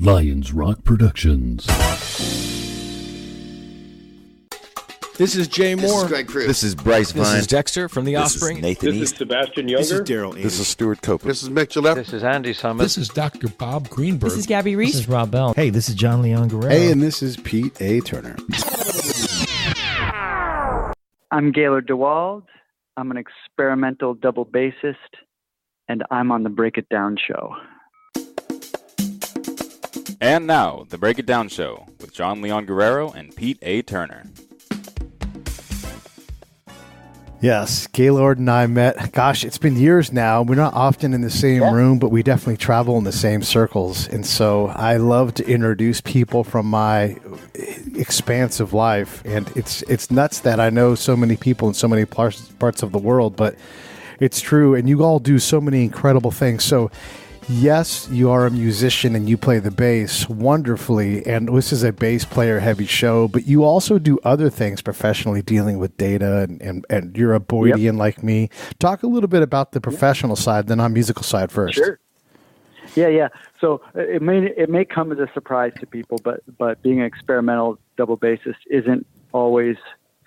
Lions Rock Productions. This is Jay Moore. This is Greg Cruz. This is Bryce Vine. This is Dexter from The Offspring. This is Nathan This East. is Sebastian Younger. This is Daryl. This is Stuart Copeland. This is Mick Gillette. This is Andy Summit. This is Dr. Bob Greenberg. This is Gabby Reese. This is Rob Bell. Hey, this is John Leon Guerrero. Hey, and this is Pete A. Turner. I'm Gahlord Dewald. I'm an experimental double bassist, and I'm on the Break It Down show. And now, the Break It Down show with John Leon Guerrero and Pete A. Turner. Yes, Gahlord and I met, gosh, it's been years now. We're not often in the same room, but we definitely travel in the same circles. And so I love to introduce people from my expansive life. And it's nuts that I know so many people in so many parts of the world, but it's true. And you all do so many incredible things. So yes, you are a musician and you play the bass wonderfully, and this is a bass player heavy show, but you also do other things professionally, dealing with data, and you're a Boydian like me. Talk a little bit about the professional side, the non-musical side first. Sure. Yeah. So it may come as a surprise to people, but being an experimental double bassist isn't always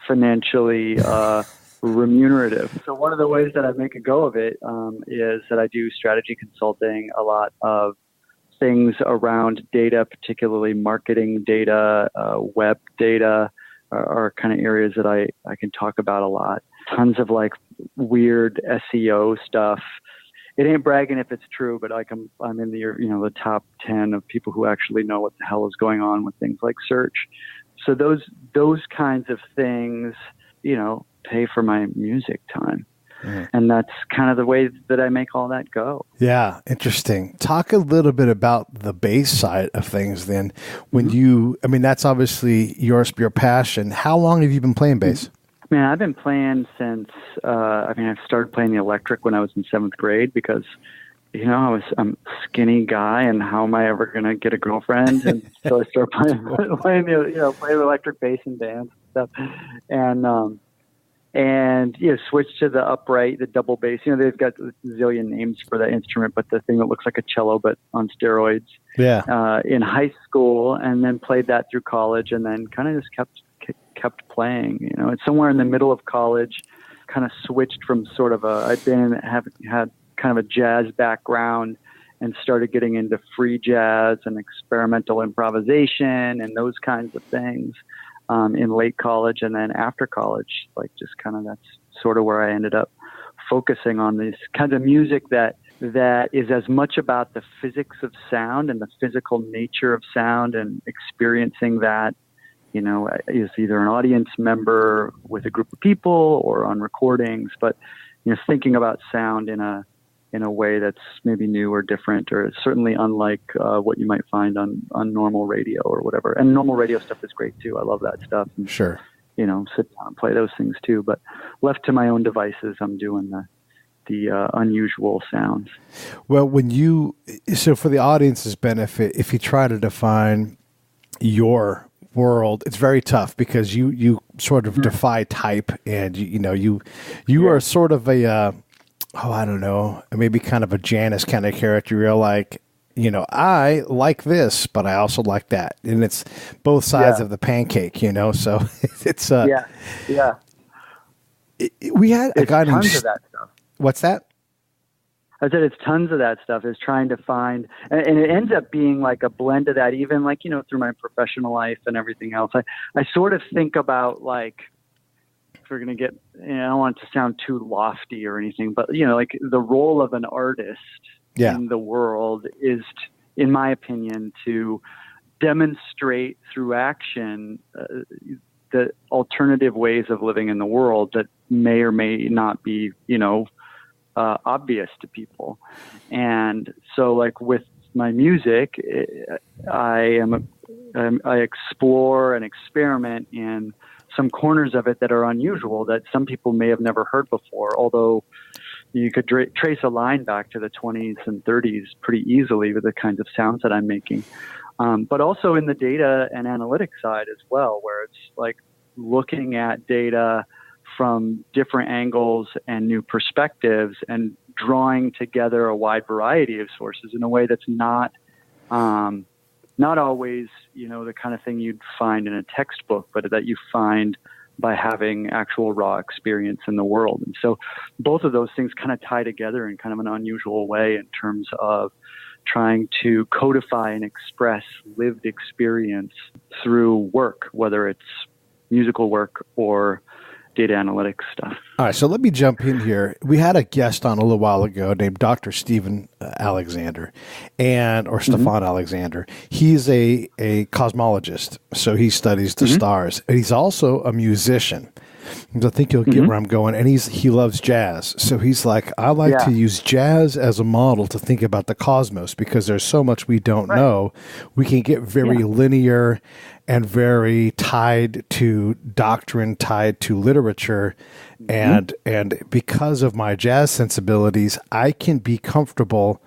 financially remunerative. So one of the ways that I make a go of it is that I do strategy consulting, a lot of things around data, particularly marketing data, web data are kind of areas that I can talk about a lot. Tons of like weird SEO stuff. It ain't bragging if it's true, but I'm in the top 10 of people who actually know what the hell is going on with things like search. So those kinds of things, pay for my music time. And that's kind of the way that I make all that go. Yeah, interesting. Talk a little bit about the bass side of things then. When that's obviously your I'm How long have you been playing bass? Man, I've been playing since, I started playing the electric when I was in 7th grade because, I'm a skinny guy, and how am I ever going to get a girlfriend? And so I started playing electric bass and dance and stuff. And switch to the upright, the double bass. They've got a zillion names for that instrument, but the thing that looks like a cello but on steroids. Yeah. In high school, and then played that through college, and then kind of just kept playing. It's somewhere in the middle of college, kind of switched from sort of had kind of a jazz background, and started getting into free jazz and experimental improvisation and those kinds of things. In late college, and then after college, just kind of that's sort of where I ended up focusing on this kind of music that is as much about the physics of sound and the physical nature of sound, and experiencing that, is either an audience member with a group of people or on recordings, but thinking about sound in a way that's maybe new or different, or certainly unlike what you might find on normal radio or whatever. And normal radio stuff is great too. I love that stuff. And, sure. Sit down and play those things too. But left to my own devices, I'm doing the unusual sounds. Well, so for the audience's benefit, if you try to define your world, it's very tough because you sort of defy type, and you are sort of a I don't know, maybe kind of a Janice kind of character. You're like, I like this, but I also like that. And it's both sides of the pancake, so it's, we had a guy named, tons of that stuff. What's that? I said it's tons of that stuff, is trying to find, and it ends up being like a blend of that, even through my professional life and everything else. I sort of think about if we're going to get, I don't want it to sound too lofty or anything, but, the role of an artist in the world is, in my opinion, to demonstrate through action the alternative ways of living in the world that may or may not be, obvious to people. And so with my music, I explore and experiment in some corners of it that are unusual, that some people may have never heard before, although you could trace a line back to the 20s and 30s pretty easily with the kinds of sounds that I'm making. But also in the data and analytics side as well, where it's looking at data from different angles and new perspectives, and drawing together a wide variety of sources in a way that's not not always, the kind of thing you'd find in a textbook, but that you find by having actual raw experience in the world. And so both of those things kind of tie together in kind of an unusual way in terms of trying to codify and express lived experience through work, whether it's musical work or data analytics stuff. All right, so let me jump in here. We had a guest on a little while ago named Dr. Stephen Alexander, Stefan Alexander. He's a cosmologist, so he studies the stars. And he's also a musician. I think you'll get where I'm going. And he loves jazz. So he's like, I like to use jazz as a model to think about the cosmos because there's so much we don't know. We can get very linear and very tied to doctrine, tied to literature. And because of my jazz sensibilities, I can be comfortable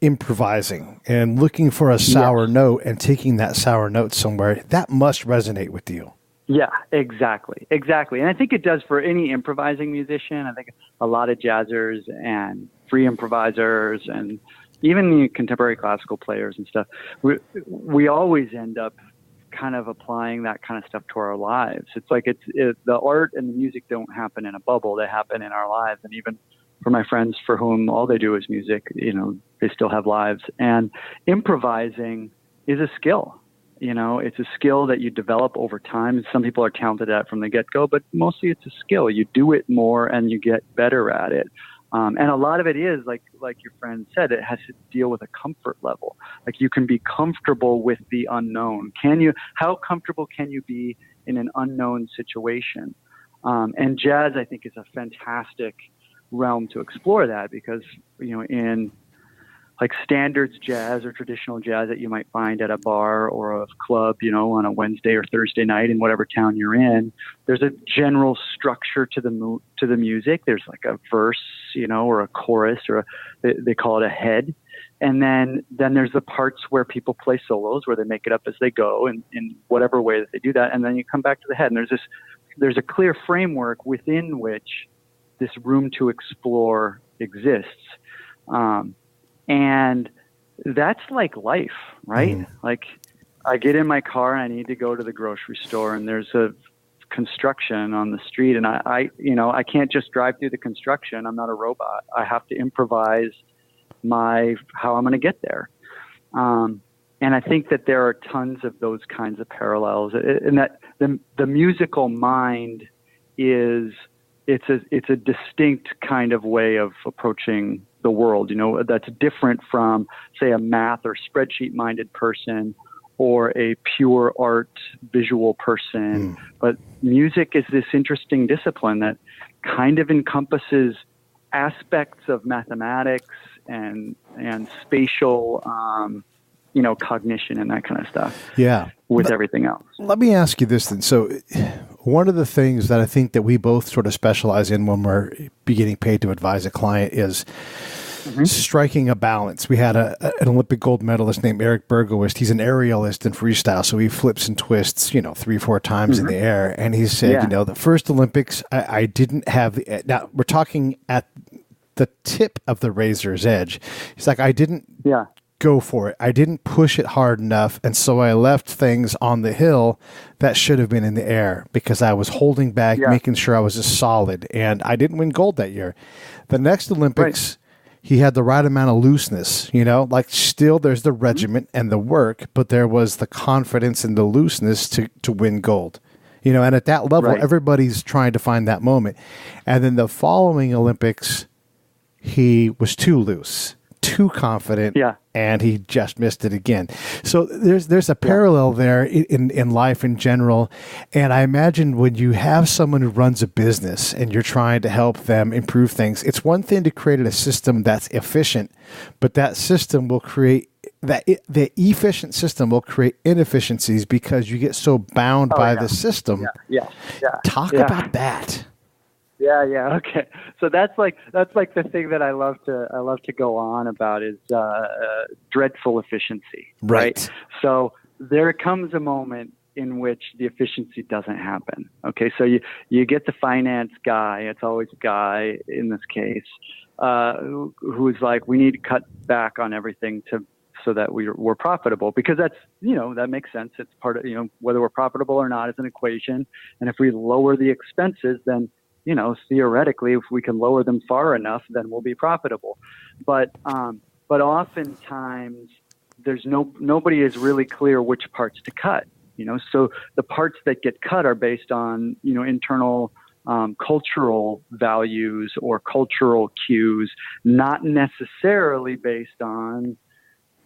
improvising and looking for a sour note and taking that sour note somewhere. That must resonate with you. Yeah, exactly. And I think it does for any improvising musician. I think a lot of jazzers and free improvisers and even the contemporary classical players and stuff, we always end up kind of applying that kind of stuff to our lives. It's like the art and the music don't happen in a bubble. They happen in our lives. And even for my friends for whom all they do is music, they still have lives. And improvising is a skill. It's a skill that you develop over time. Some people are talented at it from the get-go, but mostly it's a skill. You do it more and you get better at it. And a lot of it is, like your friend said, it has to deal with a comfort level. Like you can be comfortable with the unknown. How comfortable can you be in an unknown situation? And jazz, I think, is a fantastic realm to explore that because, in like standards jazz or traditional jazz that you might find at a bar or a club, on a Wednesday or Thursday night in whatever town you're in, there's a general structure to the music. There's like a verse, or a chorus, or they call it a head. And then there's the parts where people play solos where they make it up as they go and in whatever way that they do that. And then you come back to the head and there's a clear framework within which this room to explore exists. And that's like life, right? Like I get in my car and I need to go to the grocery store and there's a construction on the street and I can't just drive through the construction. I'm not a robot. I have to improvise how I'm going to get there. And I think that there are tons of those kinds of parallels and that the musical mind it's a distinct kind of way of approaching the world, that's different from, say, a math or spreadsheet minded person or a pure art visual person. But music is this interesting discipline that kind of encompasses aspects of mathematics and spatial, cognition and that kind of stuff. Yeah. With everything else. Let me ask you this then. So one of the things that I think that we both sort of specialize in when we're getting paid to advise a client is striking a balance. We had an Olympic gold medalist named Eric Bergowist. He's an aerialist in freestyle, so he flips and twists, 3-4 times in the air. And he said, the first Olympics, I didn't have now we're talking at the tip of the razor's edge. He's like, I didn't go for it. I didn't push it hard enough, and so I left things on the hill that should have been in the air because I was holding back, making sure I was just solid, and I didn't win gold that year. The next Olympics, he had the right amount of looseness, like still there's the regiment and the work, but there was the confidence and the looseness to win gold. And at that level, everybody's trying to find that moment. And then the following Olympics, he was too loose, too confident, and he just missed it again. So there's a parallel there in life in general. And I imagine when you have someone who runs a business and you're trying to help them improve things, it's one thing to create a system that's efficient, but that system will create the efficient system will create inefficiencies because you get so bound by the system. Talk about that. Yeah. Okay. So that's like the thing that I love to go on about is dreadful efficiency. Right. So there comes a moment in which the efficiency doesn't happen. Okay. So you get the finance guy. It's always a guy in this case who's like, we need to cut back on everything so that we're profitable, because that's, that makes sense. It's part of, whether we're profitable or not is an equation. And if we lower the expenses, then, theoretically, if we can lower them far enough, then we'll be profitable. But oftentimes nobody is really clear which parts to cut, so the parts that get cut are based on, internal cultural values or cultural cues, not necessarily based on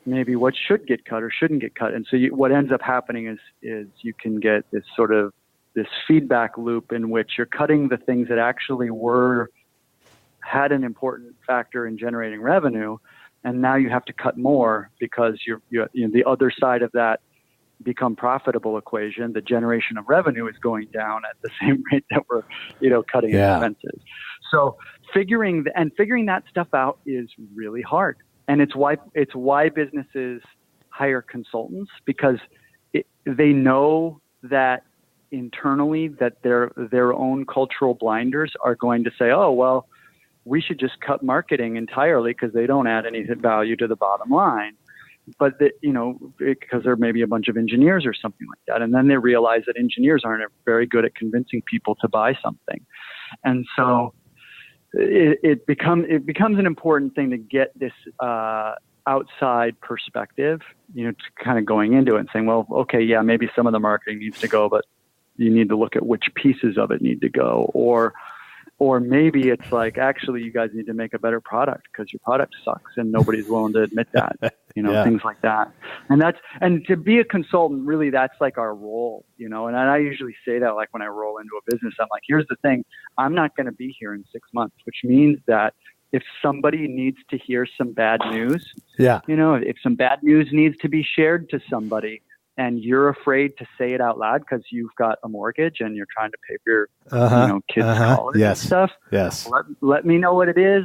maybe what should get cut or shouldn't get cut. And so what ends up happening is you can get this sort of this feedback loop in which you're cutting the things that actually had an important factor in generating revenue, and now you have to cut more because you're the other side of that become profitable equation, the generation of revenue is going down at the same rate that we're, cutting expenses. So figuring that stuff out is really hard. And it's why businesses hire consultants, because they know that internally that their own cultural blinders are going to say, oh, well, we should just cut marketing entirely because they don't add any value to the bottom line. But because there may be a bunch of engineers or something like that. And then they realize that engineers aren't very good at convincing people to buy something. And so it becomes an important thing to get this outside perspective, to kind of going into it and saying, well, okay, yeah, maybe some of the marketing needs to go, but you need to look at which pieces of it need to go. Or maybe it's like, actually, you guys need to make a better product because your product sucks and nobody's willing to admit that, things like that. And to be a consultant, really, that's like our role, and I usually say that, like when I roll into a business, I'm like, here's the thing, I'm not going to be here in 6 months, which means that if somebody needs to hear some bad news, if some bad news needs to be shared to somebody, and you're afraid to say it out loud because you've got a mortgage and you're trying to pay for your kids' college and stuff. Yes. Let me know what it is.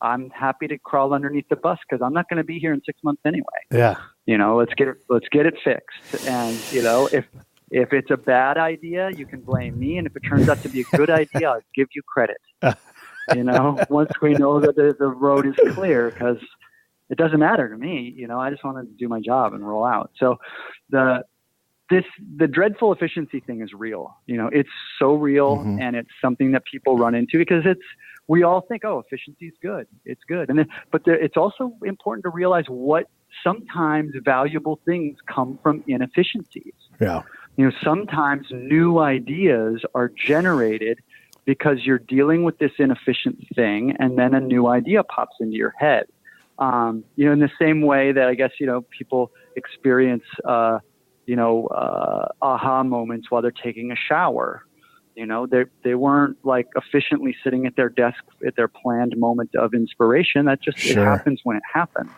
I'm happy to crawl underneath the bus because I'm not going to be here in 6 months anyway. Yeah. Let's get it fixed. And if it's a bad idea, you can blame me. And if it turns out to be a good idea, I'll give you credit. Once we know that the road is clear, because it doesn't matter to me. I just want to do my job and roll out. So the dreadful efficiency thing is real. It's so real, and it's something that people run into because we all think, oh, efficiency is good. It's good. But it's also important to realize what sometimes valuable things come from inefficiencies. Yeah. Sometimes new ideas are generated because you're dealing with this inefficient thing, and then a new idea pops into your head. In the same way that I guess, people experience, aha moments while they're taking a shower. They weren't like efficiently sitting at their desk at their planned moment of inspiration. That just It happens when it happens.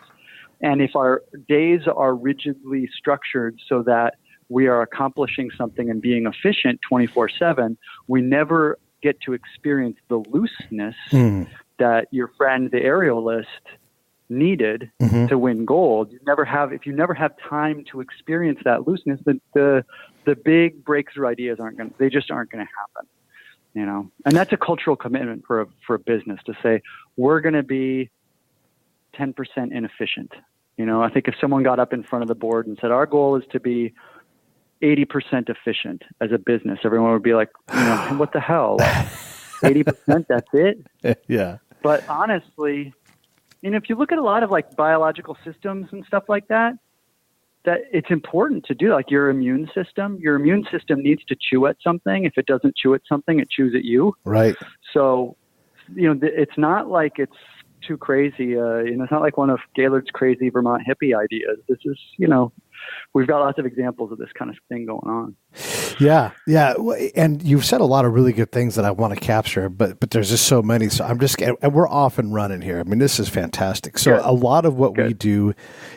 And if our days are rigidly structured so that we are accomplishing something and being efficient 24/7, we never get to experience the looseness that your friend, the aerialist, needed to win gold. If you never have time to experience that looseness, the big breakthrough ideas aren't going to happen. And that's a cultural commitment for a business to say, we're going to be 10% inefficient. I think if someone got up in front of the board and said, our goal is to be 80% efficient as a business, everyone would be like, what the hell? 80%, that's it? Yeah. But honestly, if you look at a lot of like biological systems and stuff like that it's important to do. Like your immune system needs to chew at something. If it doesn't chew at something, it chews at you. Right. So, it's not like it's too crazy. It's not like one of Gaylord's crazy Vermont hippie ideas. This is, we've got lots of examples of this kind of thing going on. Yeah. Yeah. And you've said a lot of really good things that I want to capture, but there's just so many. So and we're off and running here. I mean, this is fantastic. So a lot of what we do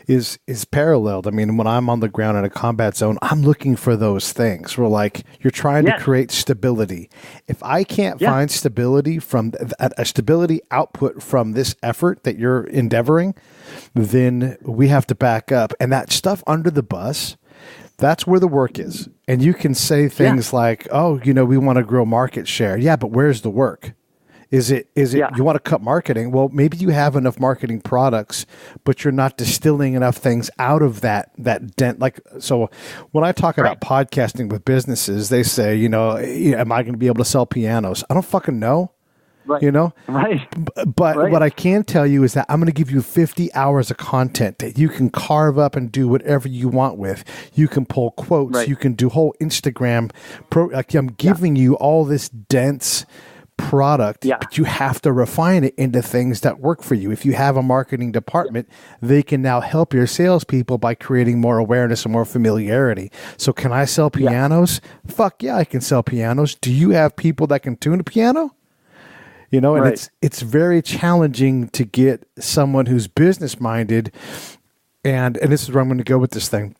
is paralleled. I mean, when I'm on the ground in a combat zone, I'm looking for those things. We're like, you're trying to create stability. If I can't find stability from a stability output from this effort that you're endeavoring, then we have to back up. And that stuff under the bus, that's where the work is. And you can say things like, oh, we want to grow market share. Yeah, but where's the work? Is it you want to cut marketing? Well, maybe you have enough marketing products, but you're not distilling enough things out of that dent. Like, so when I talk about podcasting with businesses, they say, you know, am I going to be able to sell pianos? I don't fucking know. Right. You know? Right. But what I can tell you is that I'm going to give you 50 hours of content that you can carve up and do whatever you want with. You can pull quotes. Right. You can do whole Instagram. Like, I'm giving you all this dense product, but you have to refine it into things that work for you. If you have a marketing department, they can now help your salespeople by creating more awareness and more familiarity. So can I sell pianos? Fuck yeah, I can sell pianos. Do you have people that can tune a piano? You know, and it's very challenging to get someone who's business minded, and this is where I'm going to go with this thing,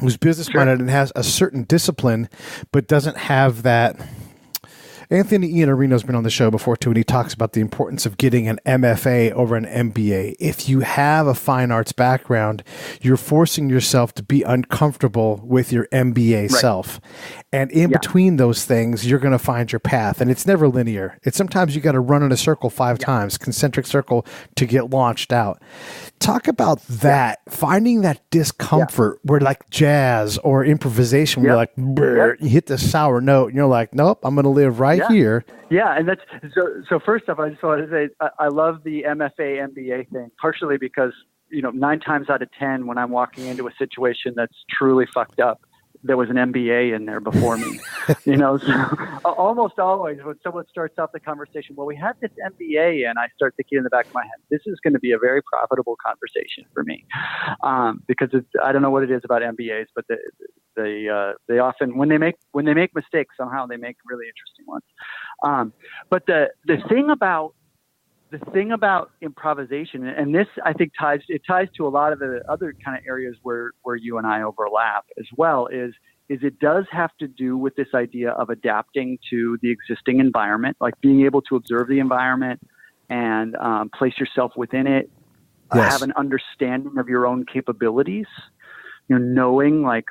who's business minded and has a certain discipline, but doesn't have that. Anthony Iannarino's been on the show before too, and he talks about the importance of getting an MFA over an MBA. If you have a fine arts background, you're forcing yourself to be uncomfortable with your MBA self. And in between those things, you're going to find your path. And it's never linear. It's sometimes you got to run in a circle 5 times, concentric circle, to get launched out. Talk about that, finding that discomfort where, like jazz or improvisation, where you're like, you hit the sour note and you're like, nope, I'm going to live right here. Yeah, and that's so first off, I just wanted to say I love the MFA MBA thing, partially because, you know, 9 times out of 10 when I'm walking into a situation that's truly fucked up, there was an MBA in there before me. You know, so almost always when someone starts off the conversation, well, we had this MBA, and I start thinking in the back of my head, this is going to be a very profitable conversation for me, because I don't know what it is about MBAs, but they often when they make mistakes, somehow they make really interesting ones. But the thing about improvisation, and this I think ties to a lot of the other kind of areas where you and I overlap as well, is it does have to do with this idea of adapting to the existing environment, like being able to observe the environment and place yourself within it, have an understanding of your own capabilities, you know, knowing like,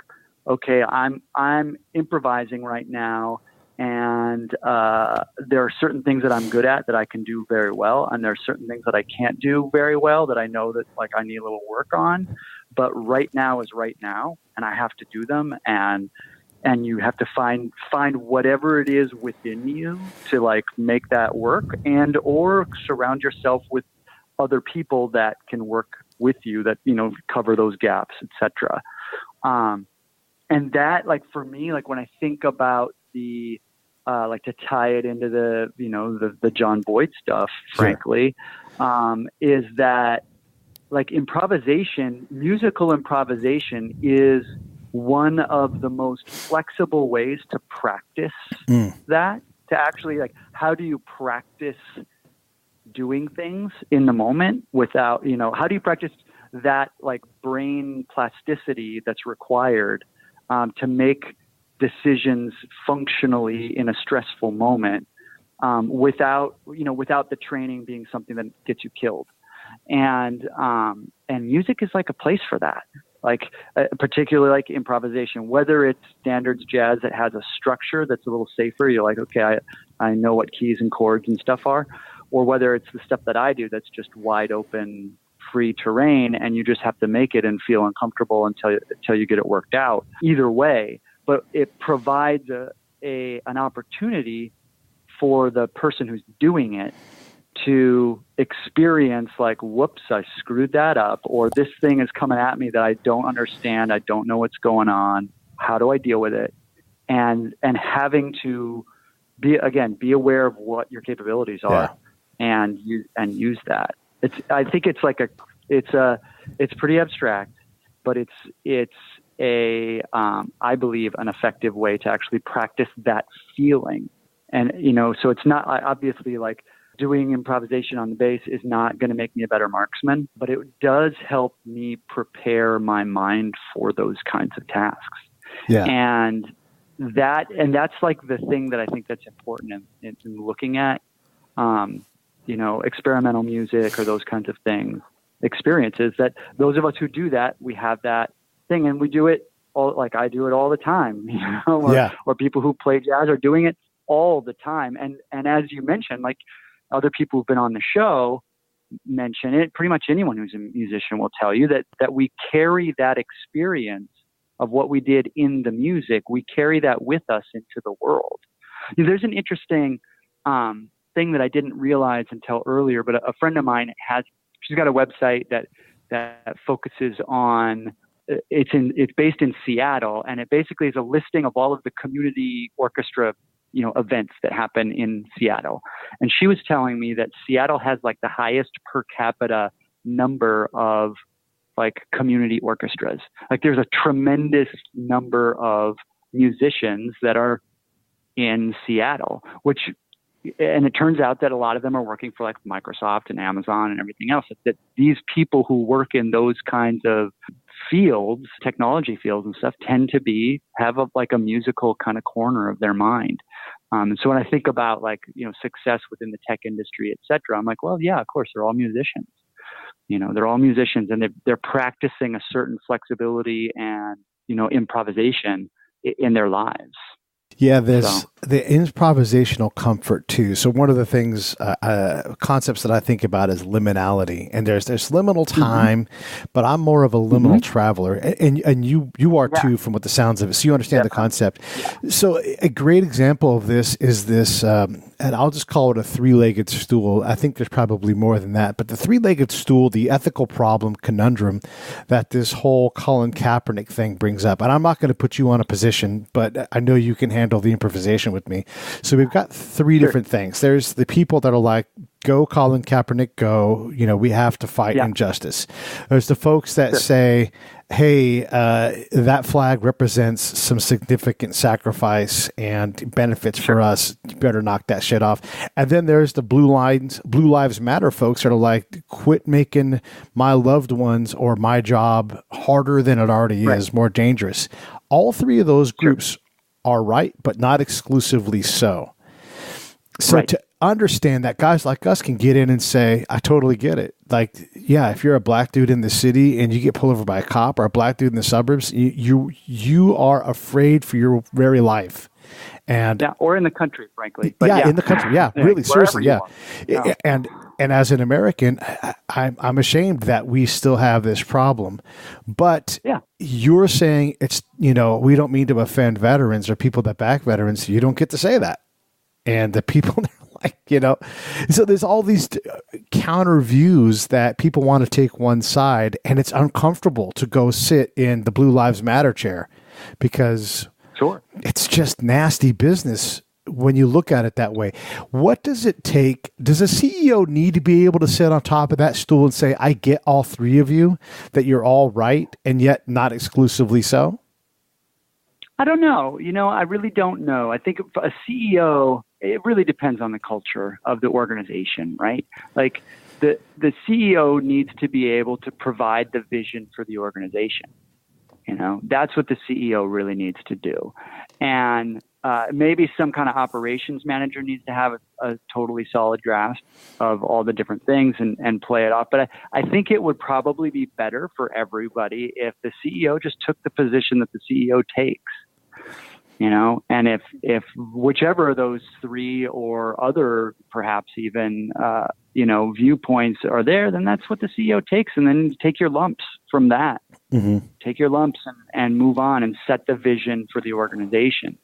okay, I'm improvising right now, and there are certain things that I'm good at that I can do very well, and there are certain things that I can't do very well that I know that like I need a little work on. But right now is right now, and I have to do them, and you have to find whatever it is within you to like make that work, and or surround yourself with other people that can work with you that, you know, cover those gaps, etc. And that, like for me, like when I think about the like to tie it into the, you know, the John Boyd stuff, frankly, is that like improvisation, musical improvisation is one of the most flexible ways to practice that, to actually like, how do you practice doing things in the moment without, you know, how do you practice that like brain plasticity that's required to make decisions functionally in a stressful moment, without the training being something that gets you killed. And music is like a place for that, like particularly like improvisation, whether it's standards jazz that has a structure that's a little safer. You're like, okay, I know what keys and chords and stuff are, or whether it's the stuff that I do that's just wide open, free terrain, and you just have to make it and feel uncomfortable until you get it worked out. Either way, but it provides an opportunity for the person who's doing it to experience like, whoops, I screwed that up, or this thing is coming at me that I don't understand. I don't know what's going on. How do I deal with it? And having to be aware of what your capabilities are and use that. I think it's pretty abstract, but it's I believe an effective way to actually practice that feeling. And, you know, so it's not obviously like doing improvisation on the bass is not going to make me a better marksman, but it does help me prepare my mind for those kinds of tasks. Yeah. And that's like the thing that I think that's important in looking at, you know, experimental music or those kinds of things, experiences, that those of us who do that, we have that thing, and we do it all, like I do it all the time, you know, or people who play jazz are doing it all the time. And as you mentioned, like other people who've been on the show mention it. Pretty much anyone who's a musician will tell you that we carry that experience of what we did in the music. We carry that with us into the world. There's an interesting thing that I didn't realize until earlier, but a friend of mine she's got a website that focuses on, it's based in Seattle, and it basically is a listing of all of the community orchestra, events that happen in Seattle. And she was telling me that Seattle has like the highest per capita number of like community orchestras. Like there's a tremendous number of musicians that are in Seattle, and it turns out that a lot of them are working for like Microsoft and Amazon and everything else. That these people who work in those kinds of fields, technology fields and stuff, tend to have a musical kind of corner of their mind. And so when I think about success within the tech industry, et cetera, I'm like, well, yeah, of course, they're all musicians. They're all musicians, and they're practicing a certain flexibility and, improvisation in their lives. Yeah, there's the improvisational comfort too. So one of the things, concepts that I think about is liminality, and there's liminal time, but I'm more of a liminal traveler, and you are too, from what the sounds of it. So you understand the concept. Yeah. So a great example of this is this, and I'll just call it a three-legged stool. I think there's probably more than that, but the three-legged stool, the ethical problem conundrum that this whole Colin Kaepernick thing brings up. And I'm not going to put you on a position, but I know you can handle the improvisation with me. So we've got three different things. There's the people that are like, go Colin Kaepernick, go, we have to fight injustice. There's the folks that say, hey, that flag represents some significant sacrifice and benefits for us. You better knock that shit off. And then there's the Blue Lives Matter folks that are like, quit making my loved ones or my job harder than it already is, more dangerous. All three of those groups are right, but not exclusively so. So to understand that, guys like us can get in and say, I totally get it. Like, yeah, if you're a black dude in the city and you get pulled over by a cop, or a black dude in the suburbs, you are afraid for your very life. And or in the country, frankly. But in the country. Yeah, really, seriously. Yeah. And as an American, I'm ashamed that we still have this problem. But you're saying it's, we don't mean to offend veterans or people that back veterans. You don't get to say that. And the people like, so there's all these counter views that people want to take one side, and it's uncomfortable to go sit in the Blue Lives Matter chair because it's just nasty business when you look at it that way. What does it take? Does a CEO need to be able to sit on top of that stool and say, I get all three of you, that you're all right, and yet not exclusively so? I don't know. I really don't know. I think a CEO, it really depends on the culture of the organization, right? Like the CEO needs to be able to provide the vision for the organization. That's what the CEO really needs to do. And maybe some kind of operations manager needs to have a totally solid grasp of all the different things and play it off. But I think it would probably be better for everybody if the CEO just took the position that the CEO takes. And if whichever of those three or other, perhaps even, viewpoints are there, then that's what the CEO takes. And then take your lumps from that. Take your lumps and move on and set the vision for the organization.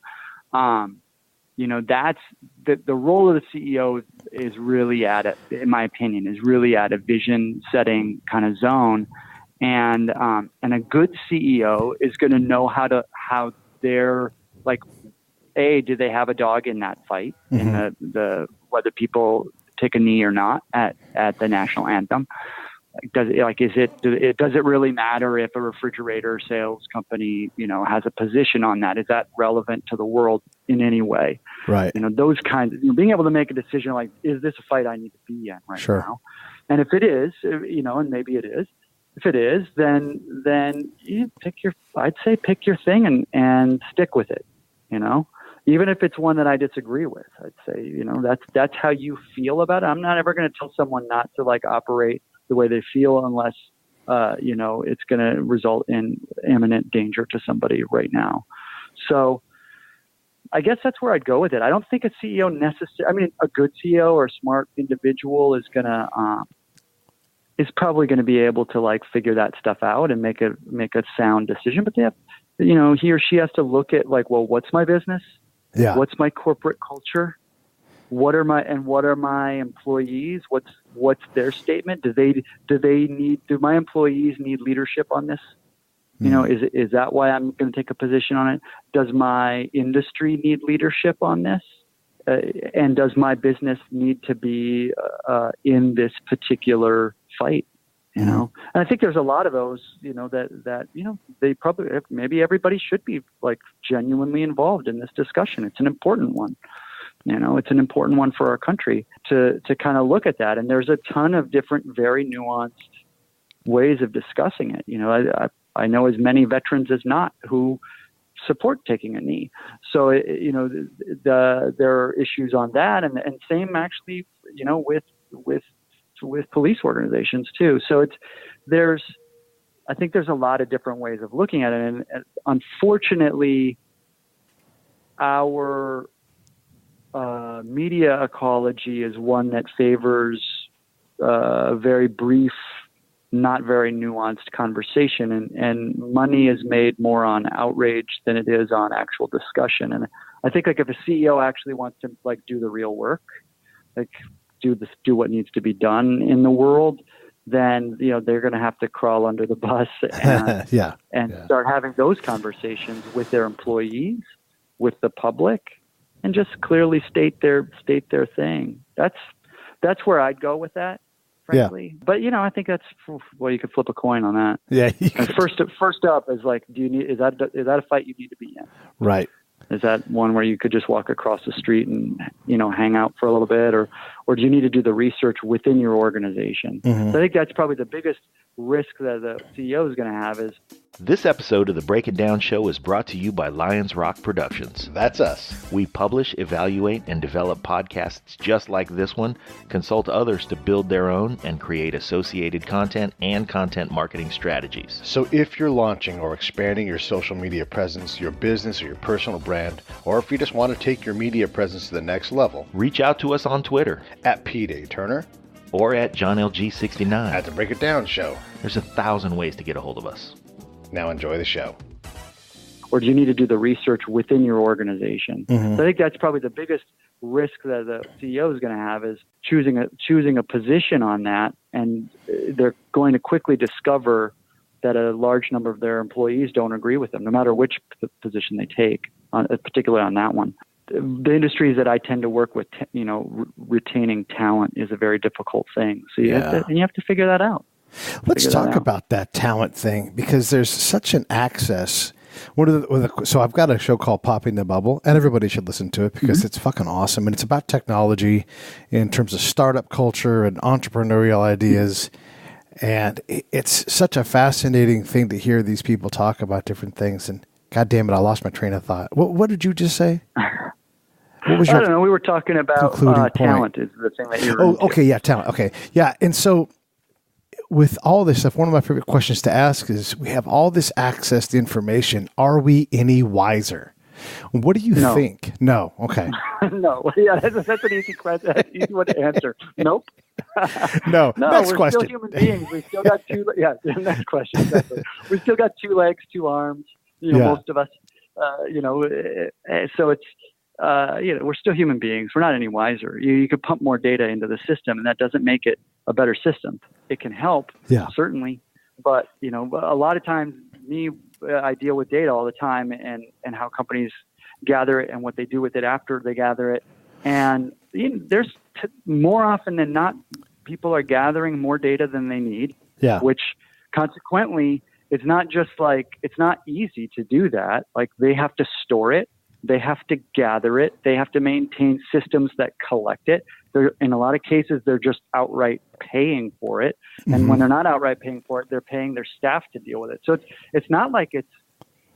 That's the role of the CEO is really in my opinion, is really at a vision setting kind of zone. And a good CEO is going to know how they're like, do they have a dog in that fight in the whether people take a knee or not at the national anthem? Does it really matter if a refrigerator sales company, has a position on that? Is that relevant to the world in any way? Right. Those kinds of, being able to make a decision like, is this a fight I need to be in right now? And if it is, and maybe it is, if it is, then you I'd say pick your thing and stick with it, even if it's one that I disagree with. I'd say, that's how you feel about it. I'm not ever going to tell someone not to operate the way they feel unless, it's going to result in imminent danger to somebody right now. So I guess that's where I'd go with it. I don't think a CEO a good CEO or a smart individual is probably going to be able to like figure that stuff out and make a sound decision. But they have, he or she has to look at like, well, what's my business? Yeah. What's my corporate culture? What are my employees? What's their statement? Do my employees need leadership on this? Is that why I'm going to take a position on it? Does my industry need leadership on this? And does my business need to be in this particular fight? And I think there's a lot of those, that they probably, maybe everybody should be like genuinely involved in this discussion. It's an important one. It's an important one for our country to kind of look at that. And there's a ton of different, very nuanced ways of discussing it. I know as many veterans as not who support taking a knee. So, there are issues on that, and same actually, with police organizations too. So I think there's a lot of different ways of looking at it. And unfortunately, our media ecology is one that favors very brief, not very nuanced conversation, and money is made more on outrage than it is on actual discussion. And I think like if a CEO actually wants to like do the real work, like do what needs to be done in the world, then they're going to have to crawl under the bus and start having those conversations with their employees, with the public, and just clearly state their thing. That's where I'd go with that, frankly. Yeah. But I think that's you could flip a coin on that. Yeah. First up is like, is that a fight you need to be in? Right. Is that one where you could just walk across the street and hang out for a little bit, or do you need to do the research within your organization? Mm-hmm. So I think that's probably the biggest risk that the CEO is going to have. Is this episode of the Break It Down Show is brought to you by Lions Rock Productions. That's us. We publish, evaluate, and develop podcasts just like this one, consult others to build their own, and create associated content and content marketing strategies. So if you're launching or expanding your social media presence, your business or your personal brand, or if you just want to take your media presence to the next level, reach out to us on Twitter at Pete A. Turner or at JohnLG69 at the Break It Down Show. There's 1,000 ways to get a hold of us. Now enjoy the show. Or do you need to do the research within your organization? Mm-hmm. So I think that's probably the biggest risk that the CEO is going to have, is choosing a position on that, and they're going to quickly discover that a large number of their employees don't agree with them, no matter which position they take, particularly on that one. The industries that I tend to work with, retaining talent is a very difficult thing. So you have to figure that out. Let's talk about that talent thing, because there's such an access. So I've got a show called Popping the Bubble, and everybody should listen to it because it's fucking awesome. And it's about technology in terms of startup culture and entrepreneurial ideas. And it's such a fascinating thing to hear these people talk about different things. And God damn it, I lost my train of thought. What did you just say? What was I don't know. We were talking about talent is the thing that you were into. Okay. Yeah, talent. Okay. Yeah. And so with all this stuff, one of my favorite questions to ask is, we have all this access to information. Are we any wiser? What do you think? No. Okay. No. Yeah, that's an easy question. Easy one to answer. Nope. No. Next we're question. Still human beings. We still got two. Yeah. Next question. Exactly. We still got 2 legs, 2 arms. Most of us. So it's. We're still human beings. We're not any wiser. You could pump more data into the system, and that doesn't make it a better system. It can help, certainly, but a lot of times, I deal with data all the time, and how companies gather it and what they do with it after they gather it. And there's more often than not, people are gathering more data than they need. Yeah. Which consequently, it's not just like, it's not easy to do that. Like, they have to store it. They have to gather it. They have to maintain systems that collect it. In a lot of cases, they're just outright paying for it. And when they're not outright paying for it, they're paying their staff to deal with it. So it's not like it's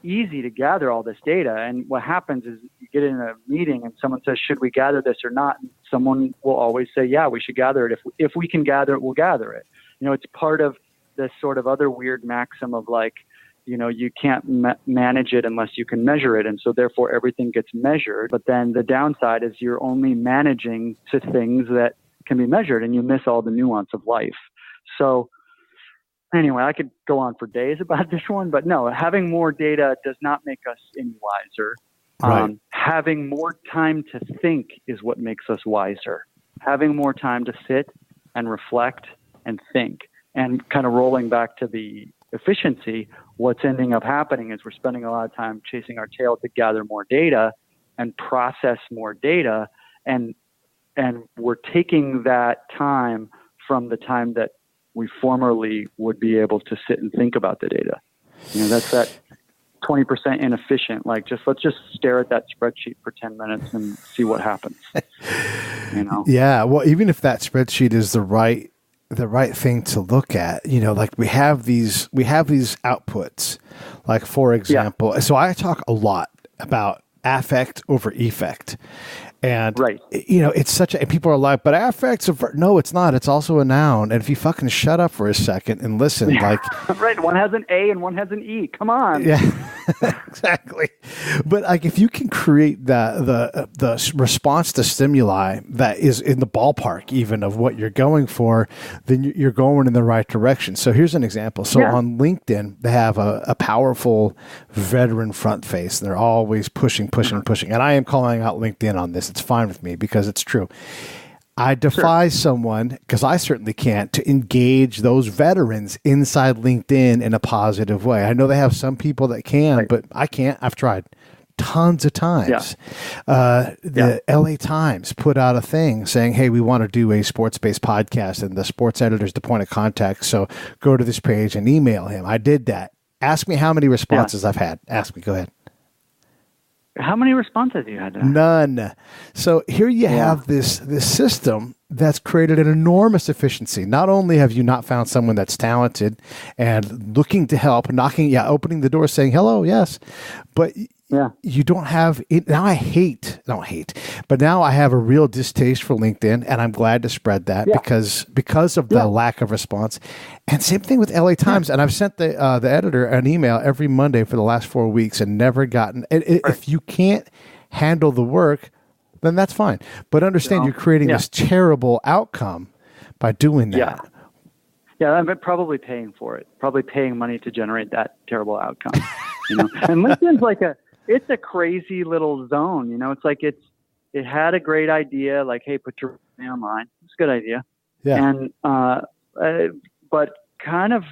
easy to gather all this data. And what happens is, you get in a meeting and someone says, should we gather this or not? And someone will always say, yeah, we should gather it. If we can gather it, we'll gather it. It's part of this sort of other weird maxim of like, you can't manage it unless you can measure it. And so therefore everything gets measured. But then the downside is you're only managing to things that can be measured, and you miss all the nuance of life. So anyway, I could go on for days about this one, but no, having more data does not make us any wiser. Right. Having more time to think is what makes us wiser. Having more time to sit and reflect and think. And kind of rolling back to the efficiency, what's ending up happening is we're spending a lot of time chasing our tail to gather more data and process more data, and we're taking that time from the time that we formerly would be able to sit and think about the data. That's that 20% inefficient. Like, let's just stare at that spreadsheet for 10 minutes and see what happens. Yeah. Well, even if that spreadsheet is the right thing to look at, like we have these outputs, like, for example, so I talk a lot about affect over effect. And, right. It's such and people are like, but affect's no, it's not. It's also a noun. And if you fucking shut up for a second and listen, right. One has an A and one has an E. Come on. Yeah, exactly. But like, if you can create the response to stimuli that is in the ballpark even of what you're going for, then you're going in the right direction. So here's an example. So on LinkedIn, they have a powerful veteran front face. They're always pushing. And I am calling out LinkedIn on this. It's fine with me because it's true. I defy someone, because I certainly can't, to engage those veterans inside LinkedIn in a positive way. I know they have some people that can, but I can't. I've tried tons of times. The LA Times put out a thing saying, hey, we want to do a sports-based podcast, and the sports editor is the point of contact, so go to this page and email him. I did that. Ask me how many responses I've had. Ask me. Go ahead. How many responses have you had? None. So here you have this system that's created an enormous efficiency. Not only have you not found someone that's talented and looking to help, opening the door saying, hello, yes, but you don't have it. Now but now I have a real distaste for LinkedIn, and I'm glad to spread that because of the lack of response. And same thing with LA Times. And I've sent the editor an email every Monday for the last 4 weeks and never gotten. If you can't handle the work, then that's fine. But understand you're creating this terrible outcome by doing that. Yeah, I'm probably paying for it. Probably paying money to generate that terrible outcome. And LinkedIn's it's a crazy little zone. It's like it had a great idea, like, hey, put your resume online. It's a good idea. Yeah. And but kind of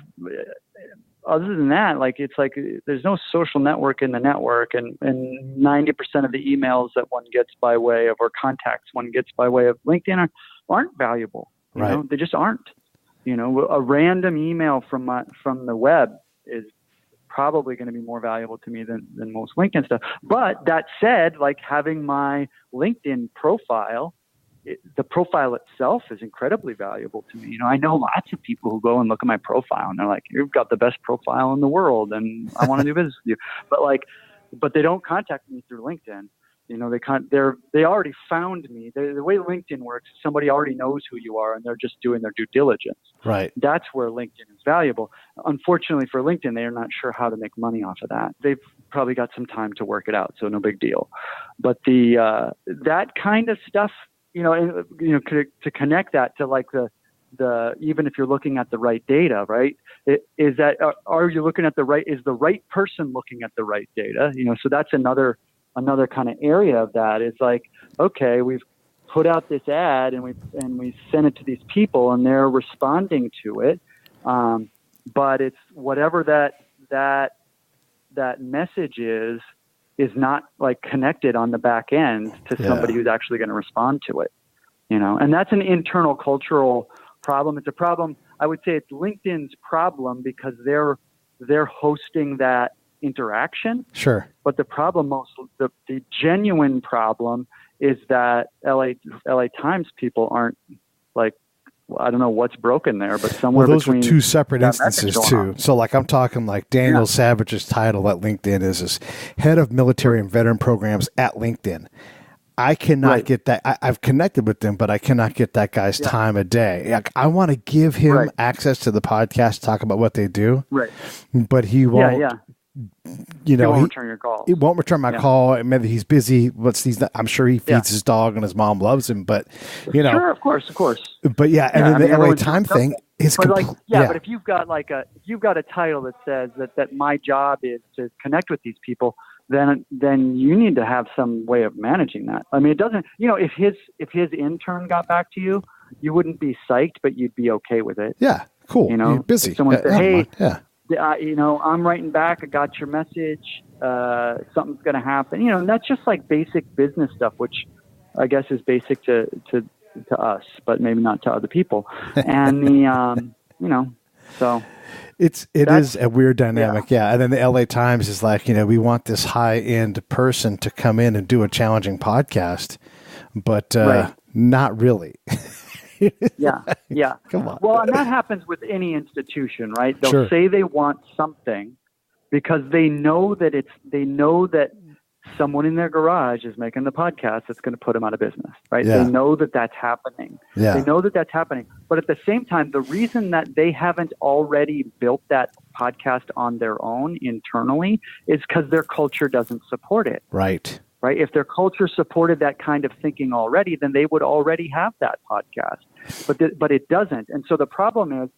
other than that, it's like there's no social network in the network, and 90% of the emails that one gets by way of, or contacts one gets by way of LinkedIn aren't valuable. They just aren't. A random email from the web is probably going to be more valuable to me than most LinkedIn stuff. But that said, having my LinkedIn profile, the profile itself is incredibly valuable to me. I know lots of people who go and look at my profile and they're like, you've got the best profile in the world and I want to do business with you. But they don't contact me through LinkedIn. They already found me. The way LinkedIn works, somebody already knows who you are and they're just doing their due diligence. Right. That's where LinkedIn is valuable. Unfortunately for LinkedIn, they are not sure how to make money off of that. They've probably got some time to work it out, so no big deal. But that kind of stuff, to connect that to the even if you're looking at the right data, right? Are you looking at is the right person looking at the right data? So that's another kind of area of that is okay, we've put out this ad and we sent it to these people and they're responding to it. But it's whatever that message is not connected on the back end to somebody who's actually going to respond to it, and that's an internal cultural problem. It's a problem. I would say it's LinkedIn's problem because they're hosting that interaction. Sure. But the genuine problem is that LA Times people aren't I don't know what's broken there, but somewhere those between are two separate instances too. So I'm talking Daniel Savage's title at LinkedIn is head of military and veteran programs at LinkedIn. I cannot get that. I've connected with them, but I cannot get that guy's time of day. Like, I want to give him access to the podcast, talk about what they do. Right. But he won't. You know, he won't return your call. He won't return my call. Maybe he's busy. I'm sure he feeds his dog and his mom loves him. But you know, sure, of course. But and then the LA Times thing is but but if you've got a title that says that my job is to connect with these people, then you need to have some way of managing that. I mean, it doesn't. You know, if his intern got back to you, you wouldn't be psyched, but you'd be okay with it. Yeah, cool. You know, you're busy. If someone said, "Hey, you know, I'm writing back. I got your message. Something's going to happen." You know, and that's just like basic business stuff, which I guess is basic to us, but maybe not to other people. And the you know, so. It is a weird dynamic, And then the LA Times is like, you know, we want this high-end person to come in and do a challenging podcast, but not really. Come on. Well, and that happens with any institution, right? They'll say they want something because they know that someone in their garage is making the podcast that's going to put them out of business, right? Yeah. They know that that's happening. Yeah. They know that that's happening. But at the same time, the reason that they haven't already built that podcast on their own internally is because their culture doesn't support it. Right. Right? If their culture supported that kind of thinking already, then they would already have that podcast. But it doesn't. And so the problem is,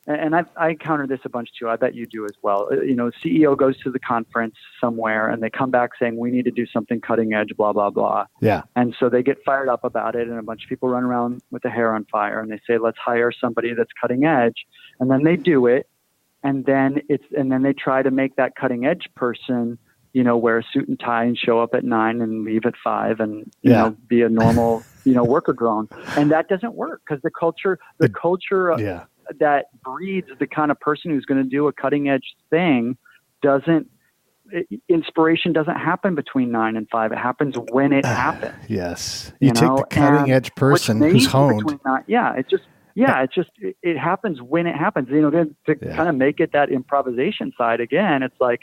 and I encountered this a bunch too. I bet you do as well. You know, CEO goes to the conference somewhere and they come back saying, we need to do something cutting edge, blah, blah, blah. Yeah. And so they get fired up about it. And a bunch of people run around with their hair on fire and they say, let's hire somebody that's cutting edge. And then they do it. And then they try to make that cutting edge person, you know, wear a suit and tie and show up at 9 and leave at 5 and, you know, be a normal, you know, worker drone. And that doesn't work because the culture that breeds the kind of person who's going to do a cutting edge thing inspiration doesn't happen between 9 and 5. It happens when it happens. Yes. You take the cutting edge person who's honed. It happens when it happens. You know, to kind of make it that improvisation side again, it's like,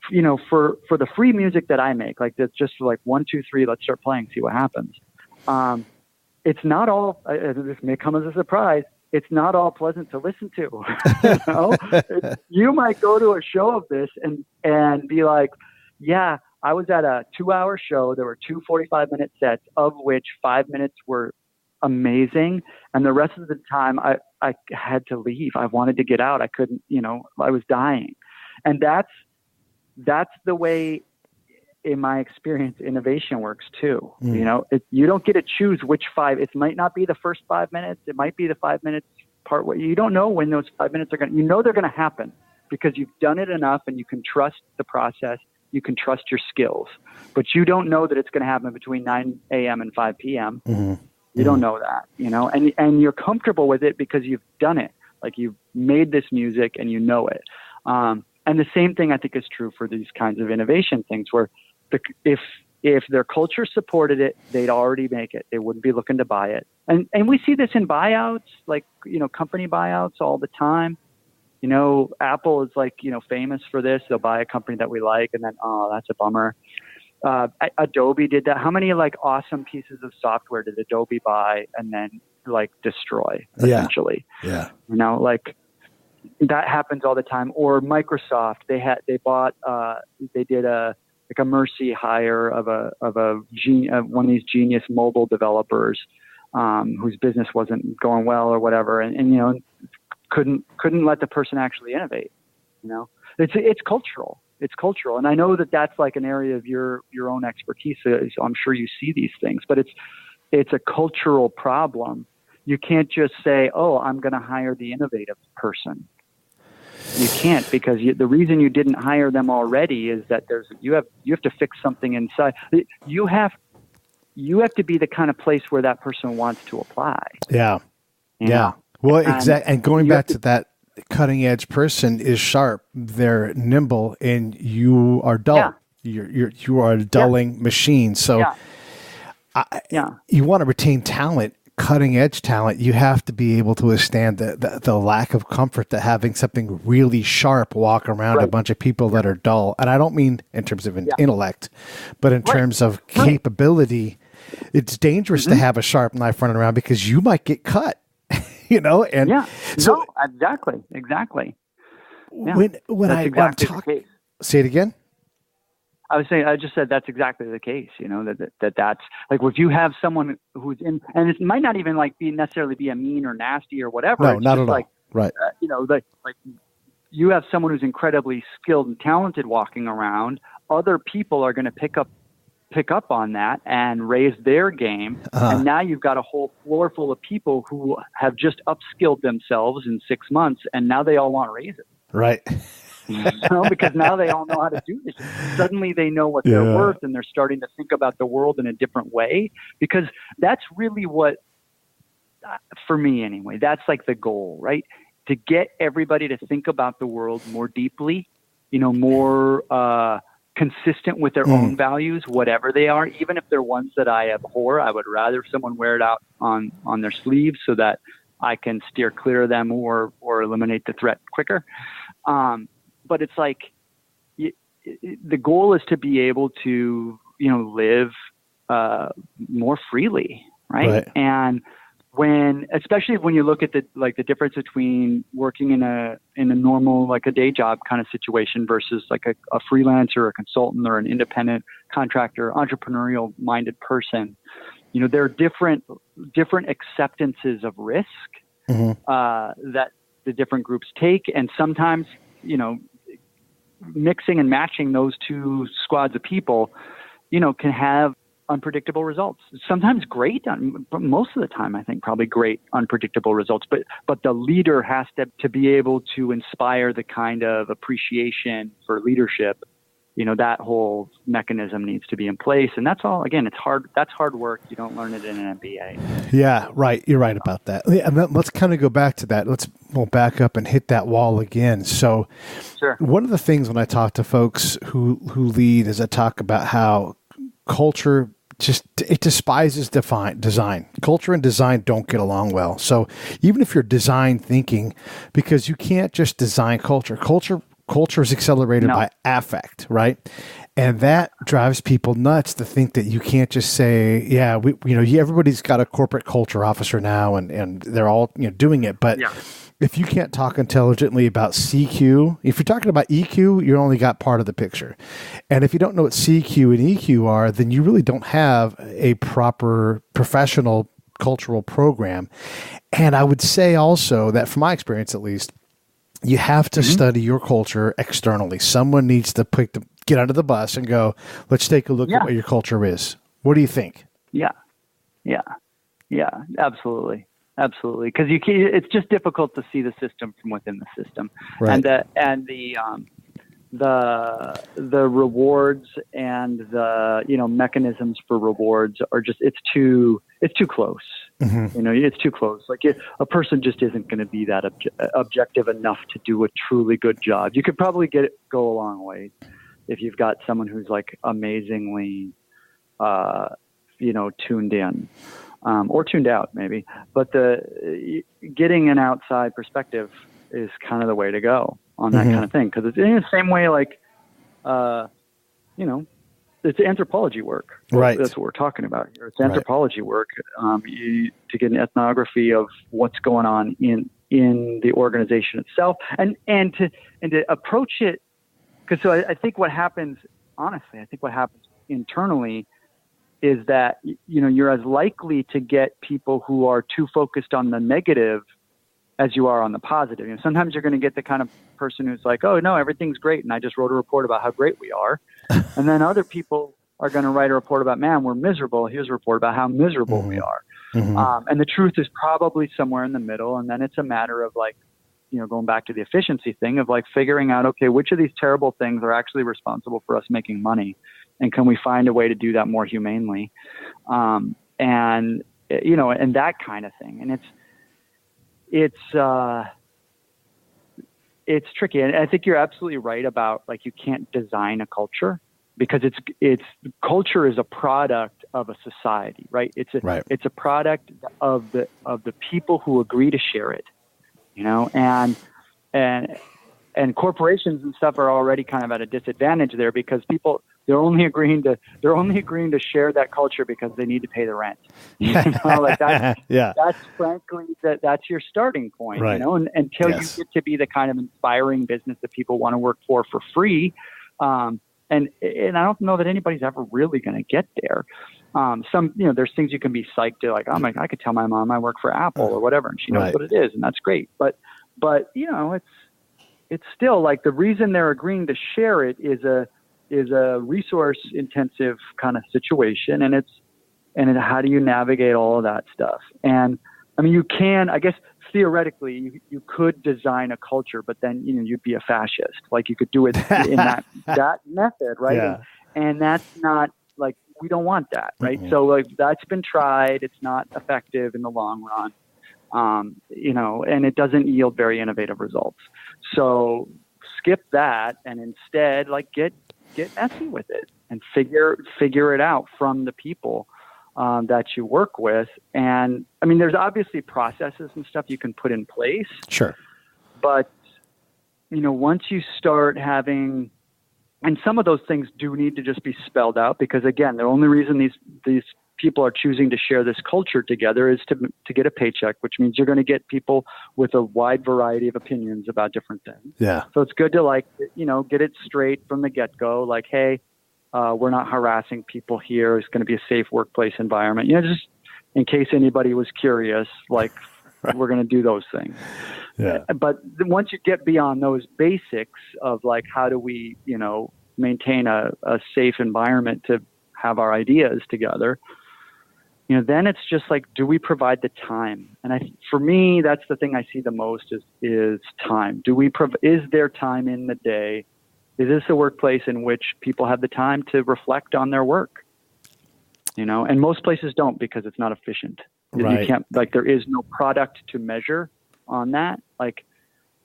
you know, for the free music that I make, like that's just like 1, 2, 3, let's start playing, see what happens. It's not all, this may come as a surprise, it's not all pleasant to listen to. You know? You might go to a show of this and be like, yeah, I was at a 2-hour show. There were 2 45-minute sets, of which 5 minutes were amazing. And the rest of the time I had to leave. I wanted to get out. I couldn't, you know, I was dying. And that's the way, in my experience, innovation works too. You know, you don't get to choose which 5. It might not be the first 5 minutes. It might be the 5 minutes part where you don't know when those 5 minutes are you know they're going to happen because you've done it enough and you can trust the process. You can trust your skills, but you don't know that it's going to happen between 9 a.m. and 5 p.m. You don't know that, you know, and you're comfortable with it because you've done it. Like you've made this music and you know it. And the same thing I think is true for these kinds of innovation things where if their culture supported it, they'd already make it. They wouldn't be looking to buy it. And we see this in buyouts, like, you know, company buyouts all the time. You know, Apple is like, you know, famous for this. They'll buy a company that we like and then, oh, that's a bummer. Adobe did that. How many like awesome pieces of software did Adobe buy and then like destroy essentially? Yeah. You know, like, that happens all the time. Or Microsoft, they did a mercy hire of one of these genius mobile developers whose business wasn't going well or whatever, and you know, couldn't let the person actually innovate. You know, it's cultural. It's cultural, and I know that that's like an area of your own expertise. So I'm sure you see these things, but it's a cultural problem. You can't just say, "Oh, I'm going to hire the innovative person." You can't, because the reason you didn't hire them already is that you have to fix something inside. You have to be the kind of place where that person wants to apply. Yeah. You know? Well, exactly. And going back to that cutting edge person is sharp. They're nimble, and you are dull. Yeah. You are a dulling machine. So, you want to retain talent cutting edge talent, you have to be able to withstand the lack of comfort that having something really sharp walk around a bunch of people that are dull. And I don't mean in terms of intellect, but in terms of capability. It's dangerous to have a sharp knife running around because you might get cut, And so exactly. Yeah. When that's exactly talk, the case. Say it again. I just said that's exactly the case. That's like if you have someone who's in, and it might not even like necessarily be a mean or nasty or whatever. No, it's not just at like, all. Right. Like you have someone who's incredibly skilled and talented walking around. Other people are going to pick up on that and raise their game. And now you've got a whole floor full of people who have just upskilled themselves in 6 months, and now they all want raises. Right. Because now they all know how to do this. Suddenly they know what they're worth, and they're starting to think about the world in a different way, because that's really what, for me anyway, that's like the goal, right? To get everybody to think about the world more deeply, more consistent with their own values, whatever they are, even if they're ones that I abhor. I would rather someone wear it out on their sleeves so that I can steer clear of them or eliminate the threat quicker. But it's like the goal is to be able to, live more freely, right? And especially when you look at the difference between working in a normal, like a day job kind of situation versus like a freelancer, a consultant, or an independent contractor, entrepreneurial minded person, there are different acceptances of risk that the different groups take. And sometimes, mixing and matching those two squads of people, can have unpredictable results. Sometimes great, but most of the time, I think probably great unpredictable results. But the leader has to be able to inspire the kind of appreciation for leadership. That whole mechanism needs to be in place, and that's all. Again, it's hard. That's hard work. You don't learn it in an MBA. Yeah, right. You're right about that. Let's kind of go back to that. We'll back up and hit that wall again. So, sure. One of the things when I talk to folks who lead is I talk about how culture it despises design. Culture and design don't get along well. So even if you're design thinking, because you can't just design culture. Culture is accelerated by affect, right? And that drives people nuts to think that you can't just say, everybody's got a corporate culture officer now and they're all, doing it. But if you can't talk intelligently about CQ, if you're talking about EQ, you only got part of the picture. And if you don't know what CQ and EQ are, then you really don't have a proper professional cultural program. And I would say also that from my experience, at least, you have to study your culture externally. Someone needs to get out of the bus and go, let's take a look at what your culture is. What do you think? Yeah, absolutely. Absolutely. Because it's just difficult to see the system from within the system. Right. And the rewards and the, mechanisms for rewards are just, it's too close. Mm-hmm. It's too close. Like a person just isn't going to be that objective enough to do a truly good job. You could probably go a long way if you've got someone who's like amazingly, tuned in, or tuned out maybe, but getting an outside perspective is kind of the way to go on that kind of thing. Cause it's in the same way, like, it's anthropology work. Right. That's what we're talking about here. It's anthropology work, to get an ethnography of what's going on in the organization itself, and to approach it. Because I think what happens, honestly, internally is that you're as likely to get people who are too focused on the negative as you are on the positive. Sometimes you're going to get the kind of person who's like, oh no, everything's great, and I just wrote a report about how great we are. And then other people are going to write a report about, man, we're miserable. Here's a report about how miserable we are. Mm-hmm. And the truth is probably somewhere in the middle. And then it's a matter of like, going back to the efficiency thing of like figuring out, okay, which of these terrible things are actually responsible for us making money? And can we find a way to do that more humanely? And that kind of thing. And it's tricky. And I think you're absolutely right about like, you can't design a culture. because it's culture is a product of a society, right? It's a product of the people who agree to share it, and corporations and stuff are already kind of at a disadvantage there because they're only agreeing to share that culture because they need to pay the rent. That's frankly that's your starting point, right. And until you get to be the kind of inspiring business that people want to work for free. And I don't know that anybody's ever really going to get there. There's things you can be psyched to, like, I could tell my mom I work for Apple or whatever, and she knows what it is, and that's great. But it's still like the reason they're agreeing to share it is a resource intensive kind of situation, and how do you navigate all of that stuff? And I mean, you can, I guess, theoretically, you could design a culture, but then you'd be a fascist. Like you could do it in that method, right? Yeah. And that's not like, we don't want that, right? Mm-hmm. So like that's been tried. It's not effective in the long run, and it doesn't yield very innovative results. So skip that and instead like get messy with it and figure it out from the people that you work with. And I mean, there's obviously processes and stuff you can put in place. Sure. But, once you start having, and some of those things do need to just be spelled out, because again, the only reason these people are choosing to share this culture together is to get a paycheck, which means you're going to get people with a wide variety of opinions about different things. Yeah. So it's good to get it straight from the get-go. Like, hey, we're not harassing people here. It's going to be a safe workplace environment. Just in case anybody was curious, like we're going to do those things. Yeah. But once you get beyond those basics of like, how do we, maintain a safe environment to have our ideas together, then it's just like, do we provide the time? And for me, that's the thing I see the most is time. Is there time in the day? Is this a workplace in which people have the time to reflect on their work? And most places don't, because it's not efficient. Right. You can't, like, there is no product to measure on that. Like,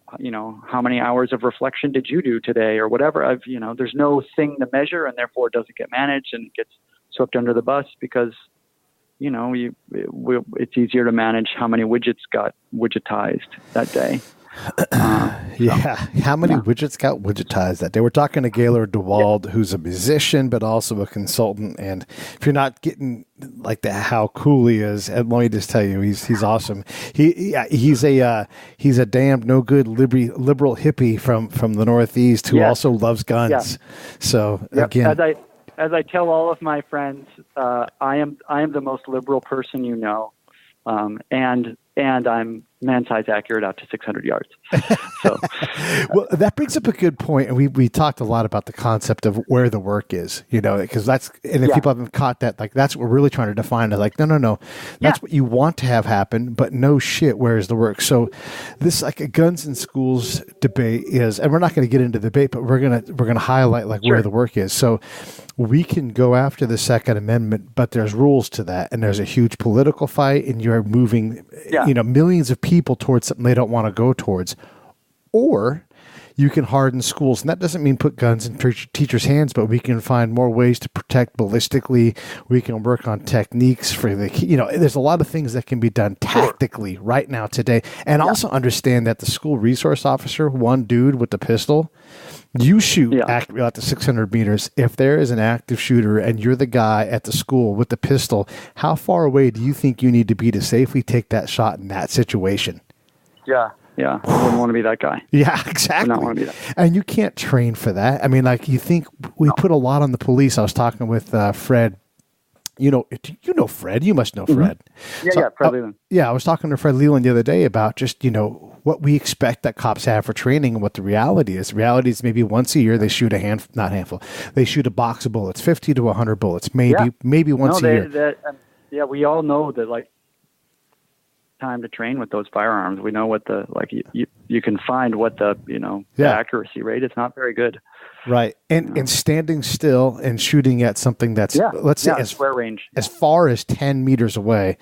how many hours of reflection did you do today or whatever? There's no thing to measure, and therefore it doesn't get managed and it gets swept under the bus because, it's easier to manage how many widgets got widgetized that day. How many widgets got widgetized that day? We're talking to Gahlord Dewald, who's a musician but also a consultant. And if you're not getting like how cool he is, and let me just tell you, he's awesome. He's a damned no good liberal hippie from the Northeast who also loves guns. Yeah. So again, as I tell all of my friends, I am the most liberal person and I'm man-size accurate out to 600 yards. So, well, that brings up a good point, and we talked a lot about the concept of where the work is, because if people haven't caught that, like that's what we're really trying to define. Like, no, that's what you want to have happen, but no shit, where is the work? So, this like a guns in schools debate is, and we're not going to get into the debate, but we're gonna highlight like where the work is. So, we can go after the Second Amendment, but there's rules to that, and there's a huge political fight, and you're moving, millions of people towards something they don't want to go towards. Or you can harden schools, and that doesn't mean put guns in teachers' hands, but we can find more ways to protect ballistically. We can work on techniques for there's a lot of things that can be done tactically right now today. And also understand that the school resource officer, one dude with the pistol, you shoot accurately out to 600 meters. If there is an active shooter and you're the guy at the school with the pistol, how far away do you think you need to be to safely take that shot in that situation? Yeah. I wouldn't want to be that guy. Yeah, exactly. I don't want to be that. And you can't train for that. I mean, like, you think we put a lot on the police. I was talking with Fred. You know Fred. You must know Fred. Mm-hmm. Fred Leland. I was talking to Fred Leland the other day about just, what we expect that cops have for training and what the reality is. The reality is maybe once a year they shoot they shoot a box of bullets, 50 to 100 bullets, maybe once a year. We all know that, like, time to train with those firearms. We know what you can find what the accuracy rate. It's not very good. Right. And standing still and shooting at something that's, let's say, square range, as far as 10 meters away,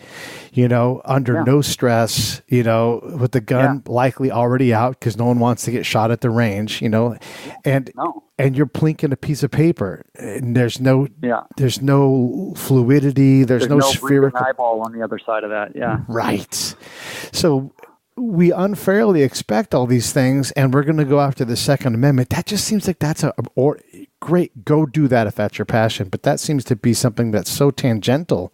under no stress, with the gun likely already out because no one wants to get shot at the range, and and you're plinking a piece of paper, and there's no fluidity, there's no spherical eyeball on the other side of that. Yeah. Right. So we unfairly expect all these things, and we're going to go after the Second Amendment. That just seems like that's great. Go do that if that's your passion. But that seems to be something that's so tangential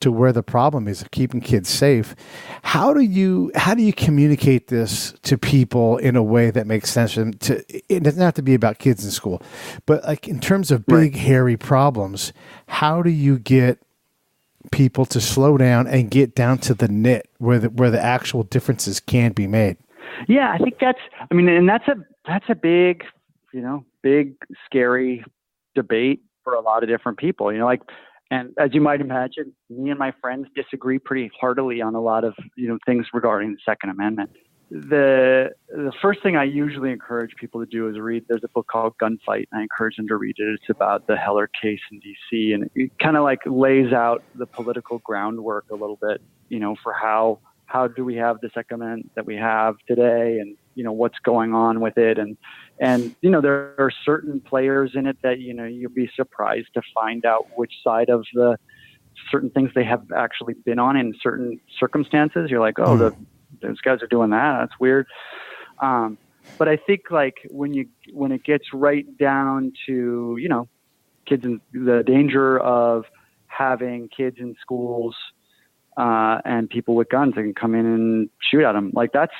to where the problem is of keeping kids safe. How do you communicate this to people in a way that makes sense? It doesn't have to be about kids in school, but like in terms of big, hairy problems, how do you get people to slow down and get down to the nit where the actual differences can be made? Yeah, I think that's a big, big, scary debate for a lot of different people, and as you might imagine, me and my friends disagree pretty heartily on a lot of, things regarding the Second Amendment. The first thing I usually encourage people to do is read. There's a book called Gunfight, and I encourage them to read it. It's about the Heller case in D.C., and it kind of like lays out the political groundwork a little bit, for how do we have the Second Amendment that we have today, and what's going on with it, and there are certain players in it that you'll be surprised to find out which side of the certain things they have actually been on in certain circumstances. You're like, those guys are doing that. That's weird. But I think like when it gets right down to, kids in the danger of having kids in schools, and people with guns that can come in and shoot at them. Like that's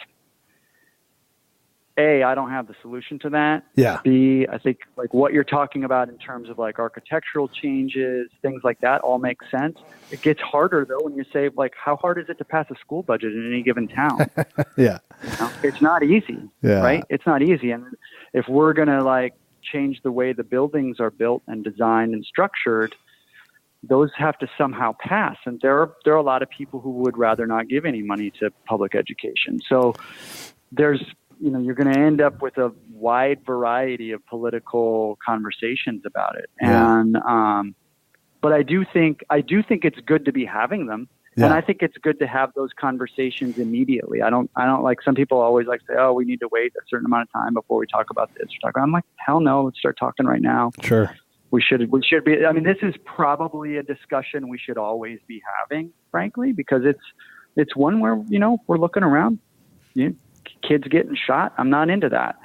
A, I don't have the solution to that. Yeah. B, I think like what you're talking about in terms of like architectural changes, things like that all make sense. It gets harder though when you say like, how hard is it to pass a school budget in any given town? Yeah. It's not easy, yeah. Right? It's not easy. And if we're going to like change the way the buildings are built and designed and structured, those have to somehow pass. And there are a lot of people who would rather not give any money to public education. So there's, you're going to end up with a wide variety of political conversations about it. Yeah. And, but I do think it's good to be having them. Yeah. And I think it's good to have those conversations immediately. I don't like, some people always like say, we need to wait a certain amount of time before we talk about this. I'm like, hell no, let's start talking right now. Sure. We should be, I mean, this is probably a discussion we should always be having, frankly, because it's one where, we're looking around, kids getting shot. I'm not into that.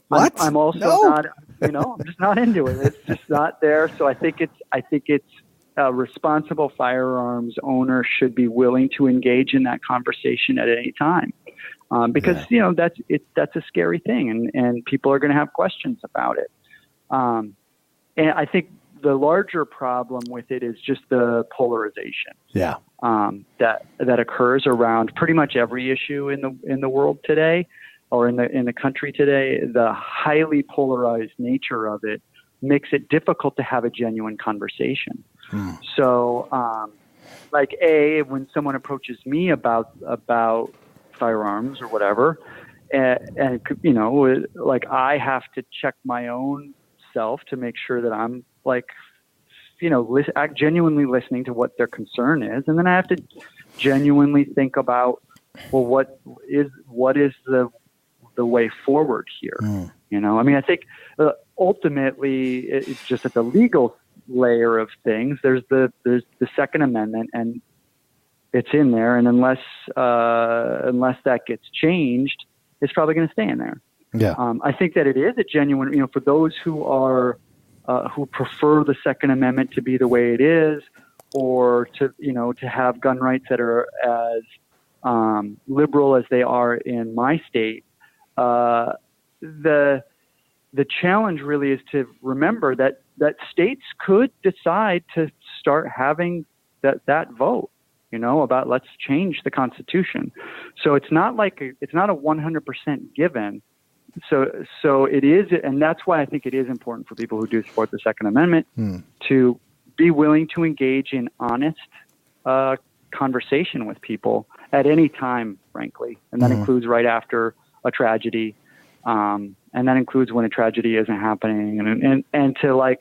What? I'm also not, I'm just not into it. It's just not there. So I think it's a responsible firearms owner should be willing to engage in that conversation at any time. Because, that's a scary thing and people are going to have questions about it. And I think the larger problem with it is just the polarization. Yeah. That occurs around pretty much every issue in the world today, or in the country today. The highly polarized nature of it makes it difficult to have a genuine conversation. So, when someone approaches me about firearms or whatever, and I have to check my own self to make sure that I'm genuinely listening to what their concern is. And then I have to genuinely think about, well, what is the way forward here? I mean, I think ultimately it's just at the legal layer of things. There's the Second Amendment, and it's in there. And unless that gets changed, it's probably going to stay in there. Yeah. I think that it is a genuine, for those who are, who prefer the Second Amendment to be the way it is, or to have gun rights that are as liberal as they are in my state. The challenge really is to remember that states could decide to start having that vote, about let's change the Constitution. So it's not a 100% given. So it is, and that's why I think it is important for people who do support the Second Amendment to be willing to engage in honest conversation with people at any time, frankly. And that includes right after a tragedy, and that includes when a tragedy isn't happening, and to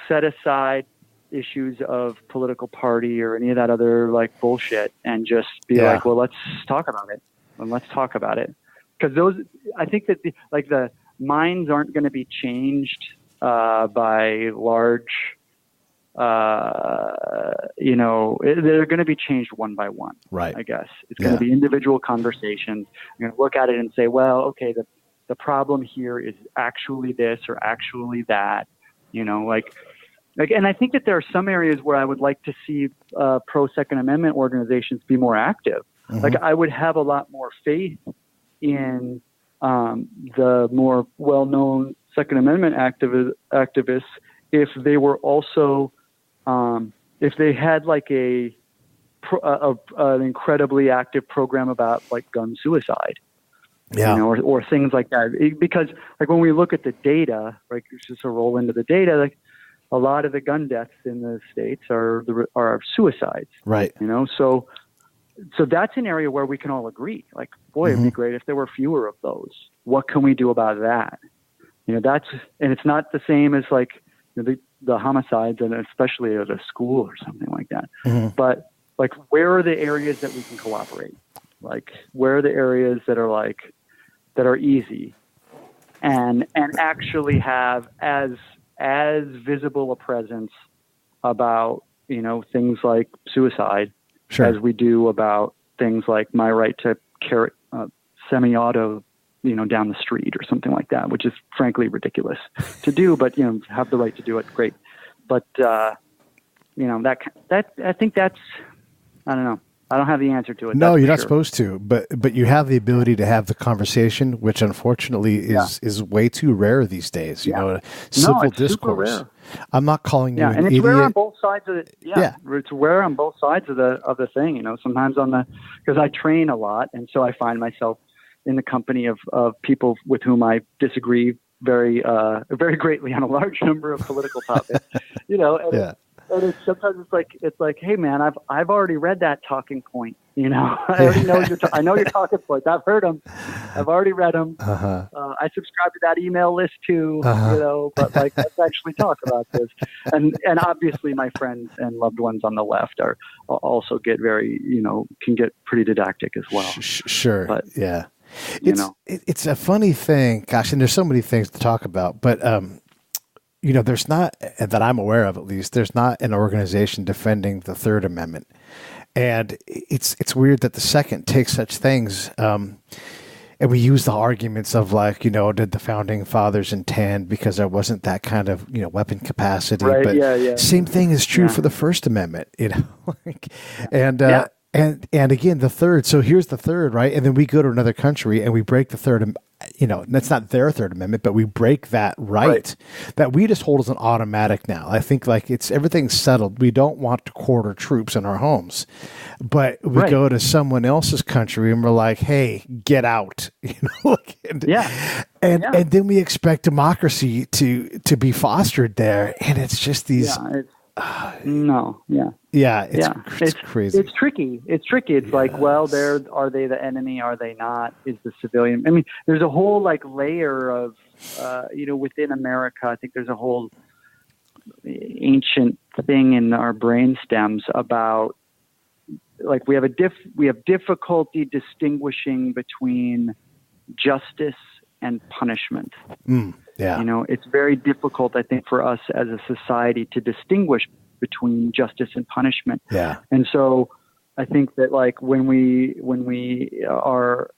set aside issues of political party or any of that other bullshit, and just be well, let's talk about it, and let's talk about it. Because those, I think that minds aren't going to be changed by large, they're going to be changed one by one. Right. I guess it's going to be individual conversations. I'm going to look at it and say, well, okay, the problem here is actually this or actually that, and I think that there are some areas where I would like to see pro Second Amendment organizations be more active. Mm-hmm. Like I would have a lot more faith in the more well-known Second Amendment activists if they were also if they had like an incredibly active program about like gun suicide. Yeah. Or things like that. Because like when we look at the data, right, just to roll into the data, like a lot of the gun deaths in the States are suicides. Right. So that's an area where we can all agree. Like, boy, it'd be great if there were fewer of those. What can we do about that? And it's not the same as like the homicides, and especially at a school or something like that. Mm-hmm. But like, where are the areas that we can cooperate? Like, where are the areas that are easy and actually have as visible a presence about, things like suicide as we do about things like my right to carry semi-auto, down the street or something like that, which is frankly ridiculous to do, but, have the right to do it. Great. But, that I think that's, I don't know. I don't have the answer to it. No, you're not supposed to, but you have the ability to have the conversation, which unfortunately is way too rare these days. Civil discourse. I'm not calling you an and it's idiot. rare on both sides of it. Yeah, it's rare on both sides of the thing. Sometimes because I train a lot, and so I find myself in the company of people with whom I disagree very very greatly on a large number of political topics. And sometimes it's like, hey man, I've already read that talking point. I already know I know your talking points. I've heard them. I've already read them. Uh-huh. I subscribe to that email list too. But like, let's actually talk about this. And obviously, my friends and loved ones on the left are also get very can get pretty didactic as well. Sure. But yeah, it's a funny thing. Gosh, and there's so many things to talk about, but. There's not, that I'm aware of at least, there's not an organization defending the Third Amendment. And it's weird that the Second takes such things, and we use the arguments of like, did the Founding Fathers intend, because there wasn't that kind of, weapon capacity. Right, but same thing is true for the First Amendment, And again, the Third. So here's the Third, right? And then we go to another country and we break the Third. That's not their Third Amendment, but we break that right that we just hold as an automatic now. I think like everything's settled. We don't want to quarter troops in our homes, but we go to someone else's country and we're like, hey, get out. And then we expect democracy to be fostered there, and it's just these. It's crazy. It's tricky. It's like, well, are they the enemy? Are they not? Is the civilian? I mean, there's a whole like layer of, within America. I think there's a whole ancient thing in our brain stems about like we have difficulty distinguishing between justice and punishment. It's very difficult, I think, for us as a society to distinguish between justice and punishment. Yeah. And so I think that like when our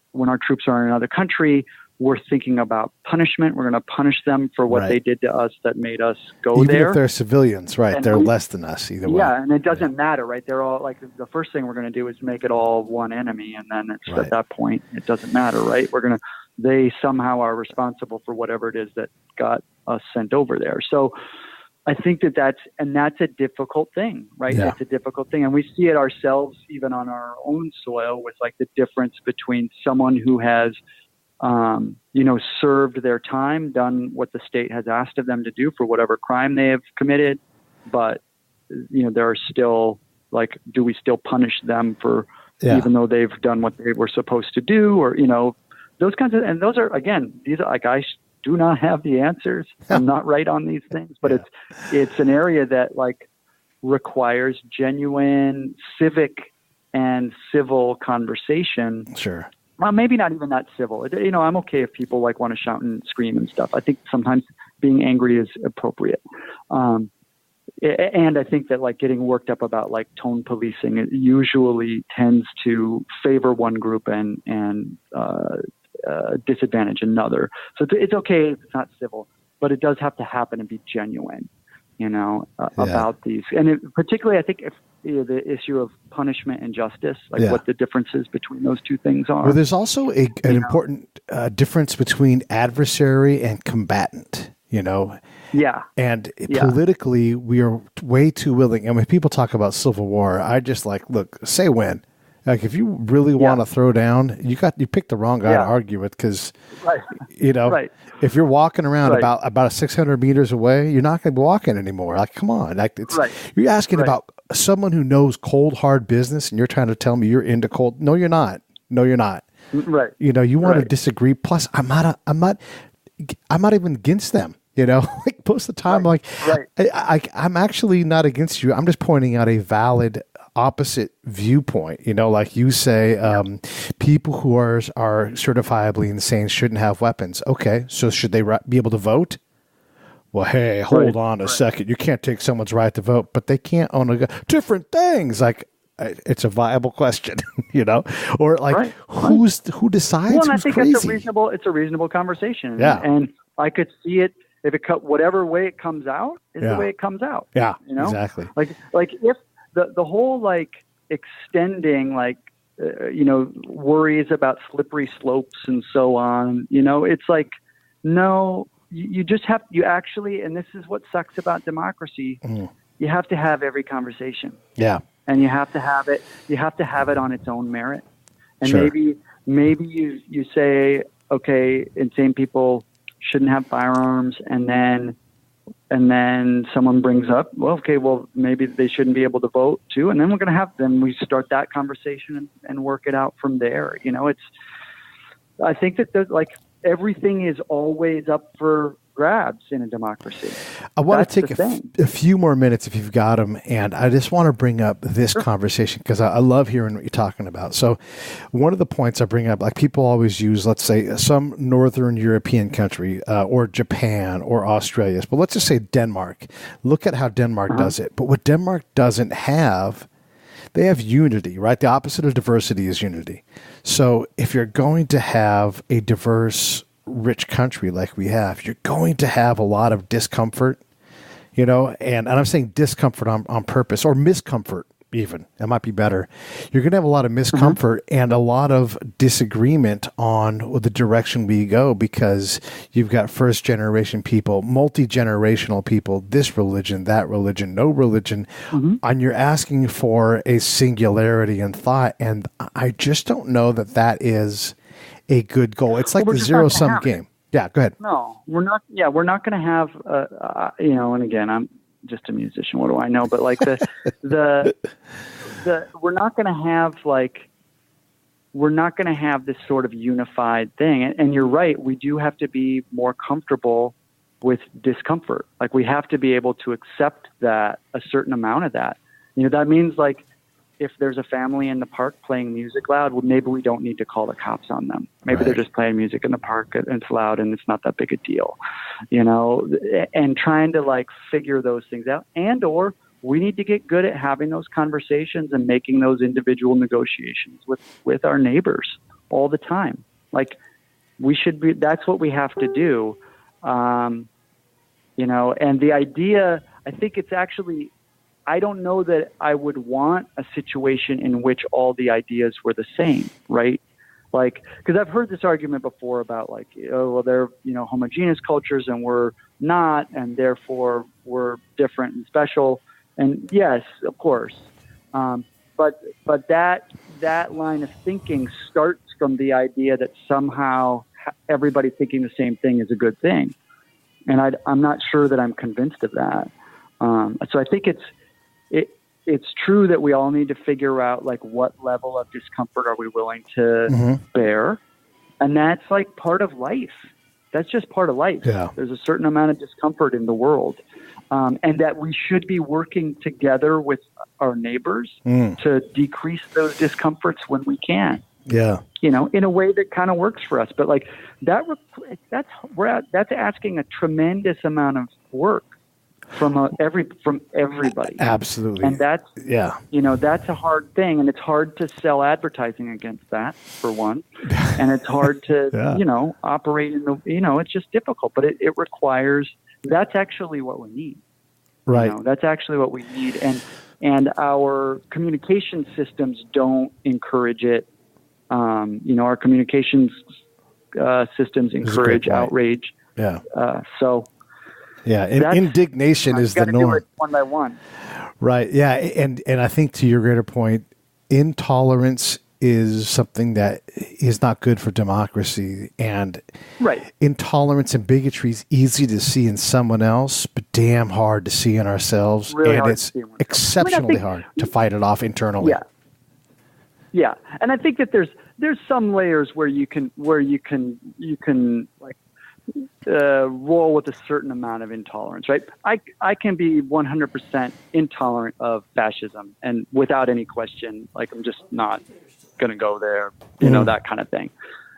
troops are in another country, we're thinking about punishment. We're going to punish them for what they did to us that made us go even there. Even if they're civilians, right? And they're less than us either way. Yeah, and it doesn't matter, right? They're all like the first thing we're going to do is make it all one enemy, and then it's at that point it doesn't matter, right? They somehow are responsible for whatever it is that got us sent over there. So I think that's a difficult thing, right? Yeah. It's a difficult thing. And we see it ourselves even on our own soil with like the difference between someone who has, served their time, done what the state has asked of them to do for whatever crime they have committed. But, there are still like, do we still punish them for, even though they've done what they were supposed to do, or, those kinds of, and those are, again, these are like, I do not have the answers. I'm not right on these things, but it's an area that like requires genuine civic and civil conversation. Sure. well, maybe not even that civil. I'm okay if people like want to shout and scream and stuff. I think sometimes being angry is appropriate. And I think that like getting worked up about like tone policing, it usually tends to favor one group and disadvantage another. So it's okay if it's not civil, but it does have to happen and be genuine, about these. And particularly, I think if the issue of punishment and justice, like what the differences between those two things are. Well, there's also an important difference between adversary and combatant, Yeah. And politically, we are way too willing. And when people talk about civil war, I just look, say when. Like, if you really want to throw down, you picked the wrong guy to argue with, because, if you're walking around about 600 meters away, you're not going to be walking anymore. Like, come on. Like, you're asking about someone who knows cold, hard business, and you're trying to tell me you're into cold. No, you're not. Right. You want to disagree. Plus, I'm not even against them. Like most of the time, I'm actually not against you. I'm just pointing out a valid opposite viewpoint. Like you say, people who are certifiably insane shouldn't have weapons. Okay, so should they be able to vote? Well, hey, hold on a second. You can't take someone's right to vote, but they can't own a gun. Different things. Like, it's a viable question, or like who decides? Well, and I who's think crazy? it's a reasonable conversation. Yeah. And I could see it if it whatever way it comes out is the way it comes out. Yeah, exactly. Like if the whole like extending worries about slippery slopes and so on, it's like, no, you actually, and this is what sucks about democracy. You have to have every conversation. Yeah. And you have to have it on its own merit. And maybe you say, okay, insane people shouldn't have firearms, and then someone brings up, well, maybe they shouldn't be able to vote too, and then we start that conversation and work it out from there. I think that there's everything is always up for grabs in a democracy. I want to take a few more minutes if you've got them, and I just want to bring up this conversation because I love hearing what you're talking about. So one of the points I bring up, like people always use, let's say some Northern European country or Japan or Australia, but let's just say Denmark. Look at how Denmark does it. But what Denmark doesn't have, they have unity, right? The opposite of diversity is unity. So if you're going to have a diverse, rich country like we have, you're going to have a lot of discomfort, and I'm saying discomfort on purpose, or miscomfort even. It might be better. You're going to have a lot of miscomfort and a lot of disagreement on the direction we go, because you've got first generation people, multi-generational people, this religion, that religion, no religion, and you're asking for a singularity in thought. And I just don't know that is a good goal. It's like the zero-sum game. Yeah, go ahead. No, we're not. Yeah, we're not going to have. And again, I'm just a musician. What do I know? But like we're not going to have this sort of unified thing. And you're right. We do have to be more comfortable with discomfort. Like, we have to be able to accept that, a certain amount of that. That means like, if there's a family in the park playing music loud, well, maybe we don't need to call the cops on them. Maybe they're just playing music in the park and it's loud and it's not that big a deal, and trying to figure those things out. Or we need to get good at having those conversations and making those individual negotiations with our neighbors all the time. That's what we have to do. And the idea, I think it's actually, I don't know that I would want a situation in which all the ideas were the same, right? Because I've heard this argument before about they're, homogeneous cultures and we're not, and therefore we're different and special. And yes, of course. But that line of thinking starts from the idea that somehow everybody thinking the same thing is a good thing. And I'm not sure that I'm convinced of that. So I think it's true that we all need to figure out what level of discomfort are we willing to bear. And that's part of life. That's just part of life. Yeah. There's a certain amount of discomfort in the world. And that we should be working together with our neighbors to decrease those discomforts when we can. Yeah. You know, in a way that kind of works for us. But like that's asking a tremendous amount of work from everybody. Absolutely. And that's, yeah. you know, that's a hard thing. And it's hard to sell advertising against that, for one. And it's hard to, Yeah. you know, operate in the, you know, it's just difficult. But it requires, that's actually what we need. Right. You know, that's actually what we need. And our communication systems don't encourage it. You know, our communications systems encourage outrage. Yeah. So. Yeah, indignation is the norm. Do it one by one. Right. Yeah, and I think to your greater point, intolerance is something that is not good for democracy, and right. Intolerance and bigotry is easy to see in someone else, but damn hard to see in ourselves, really and it's exceptionally hard to fight it off internally. Yeah. Yeah, and I think that there's some layers where you can like roll with a certain amount of intolerance, right? I can be 100% intolerant of fascism, and without any question, like I'm just not going to go there, you know, that kind of thing.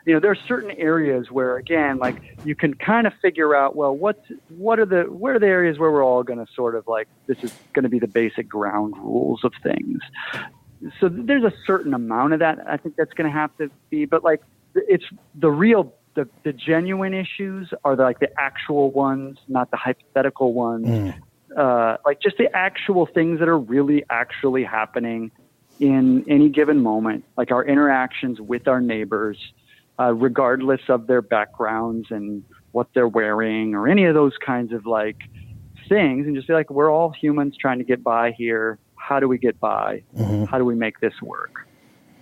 You know, there are certain areas where, again, like you can kind of figure out, well, where are the areas where we're all going to sort of like, this is going to be the basic ground rules of things. So there's a certain amount of that. I think that's going to have to be, but like it's the real. The genuine issues are like the actual ones, not the hypothetical ones. Like just the actual things that are really actually happening in any given moment, like our interactions with our neighbors, regardless of their backgrounds and what they're wearing or any of those kinds of like things. And just be like, we're all humans trying to get by here. How do we get by? How do we make this work?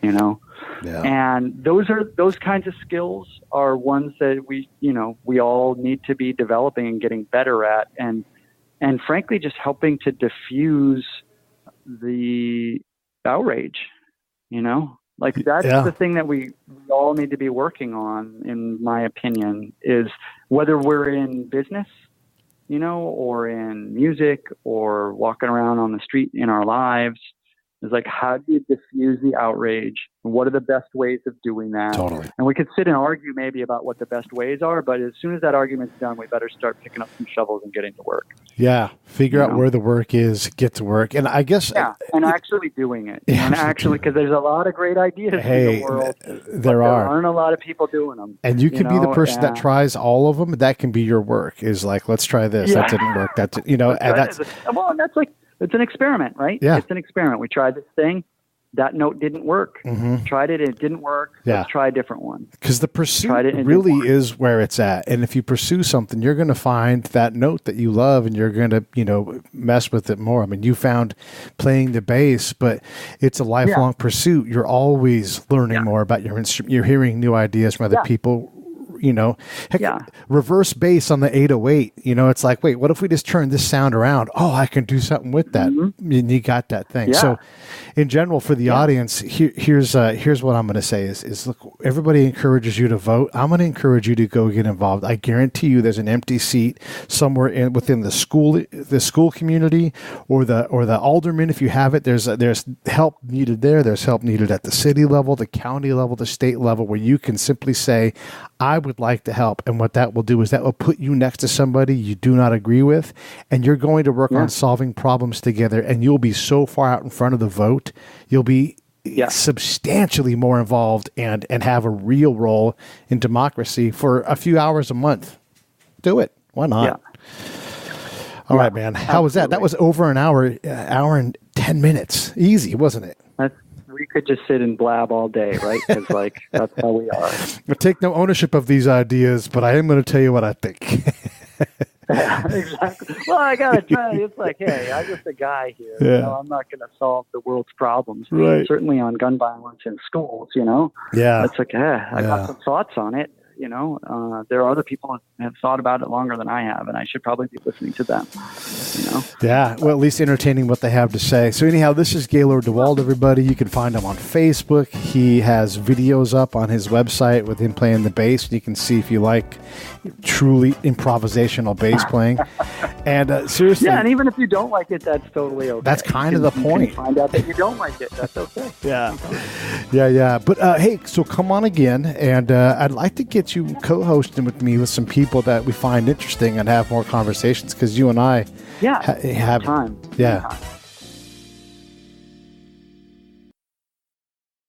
You know? Yeah. And those kinds of skills are ones that we all need to be developing and getting better at, and frankly, just helping to diffuse the outrage, you know, like that's the thing that we all need to be working on, in my opinion, is whether we're in business, you know, or in music or walking around on the street in our lives. It's like, how do you diffuse the outrage? What are the best ways of doing that? Totally. And we could sit and argue maybe about what the best ways are, but as soon as that argument's done, we better start picking up some shovels and getting to work. Yeah. Figure out where the work is, get to work. And I guess... Yeah, and actually doing it. Yeah, and actually, because there's a lot of great ideas in the world. There aren't a lot of people doing them. And you can be the person that tries all of them. That can be your work, is like, let's try this. That didn't work. That's, you know, and that's... Well, and that's like... It's an experiment, right? Yeah. It's an experiment. We tried this thing. That note didn't work. Tried it. It didn't work. Yeah. Let's try a different one. Because the pursuit really is where it's at. And if you pursue something, you're going to find that note that you love, and you're going to, you know, mess with it more. I mean, you found playing the bass, but it's a lifelong pursuit. You're always learning more about your instrument. You're hearing new ideas from other people. You know, heck, reverse bass on the 808, you know, it's like, wait, what if we just turn this sound around? Oh, I can do something with that. And you got that thing. So in general, for the audience, here's what I'm going to say is look, everybody encourages you to vote. I'm going to encourage you to go get involved. I guarantee you there's an empty seat somewhere within the school community or the alderman. If you have it, there's help needed there. There's help needed at the city level, the county level, the state level, where you can simply say, I would like to help. And what that will do is that will put you next to somebody you do not agree with, and you're going to work on solving problems together, and you'll be so far out in front of the vote. You'll be substantially more involved and have a real role in democracy for a few hours a month. Do it. Why not? Yeah. All right, man. How was that? That was over an hour and 10 minutes. Easy, wasn't it? We could just sit and blab all day, right? Because, like, that's how we are. I take no ownership of these ideas, but I am going to tell you what I think. Exactly. Well, I got to try. It's like, hey, I'm just a guy here. Yeah. You know, I'm not going to solve the world's problems. Right. Certainly on gun violence in schools, you know? Yeah. It's like, I got some thoughts on it. You know, there are other people who have thought about it longer than I have, and I should probably be listening to them. You know? Yeah, well, at least entertaining what they have to say. So anyhow, this is Gahlord Dewald, everybody. You can find him on Facebook. He has videos up on his website with him playing the bass. You can see if you like truly improvisational bass playing. And seriously... Yeah, and even if you don't like it, that's totally okay. That's kind of the point. You can find out that you don't like it. That's okay. Yeah. But hey, so come on again, and I'd like to get you co-hosting with me with some people that we find interesting and have more conversations, because you and I have time. Yeah. Time.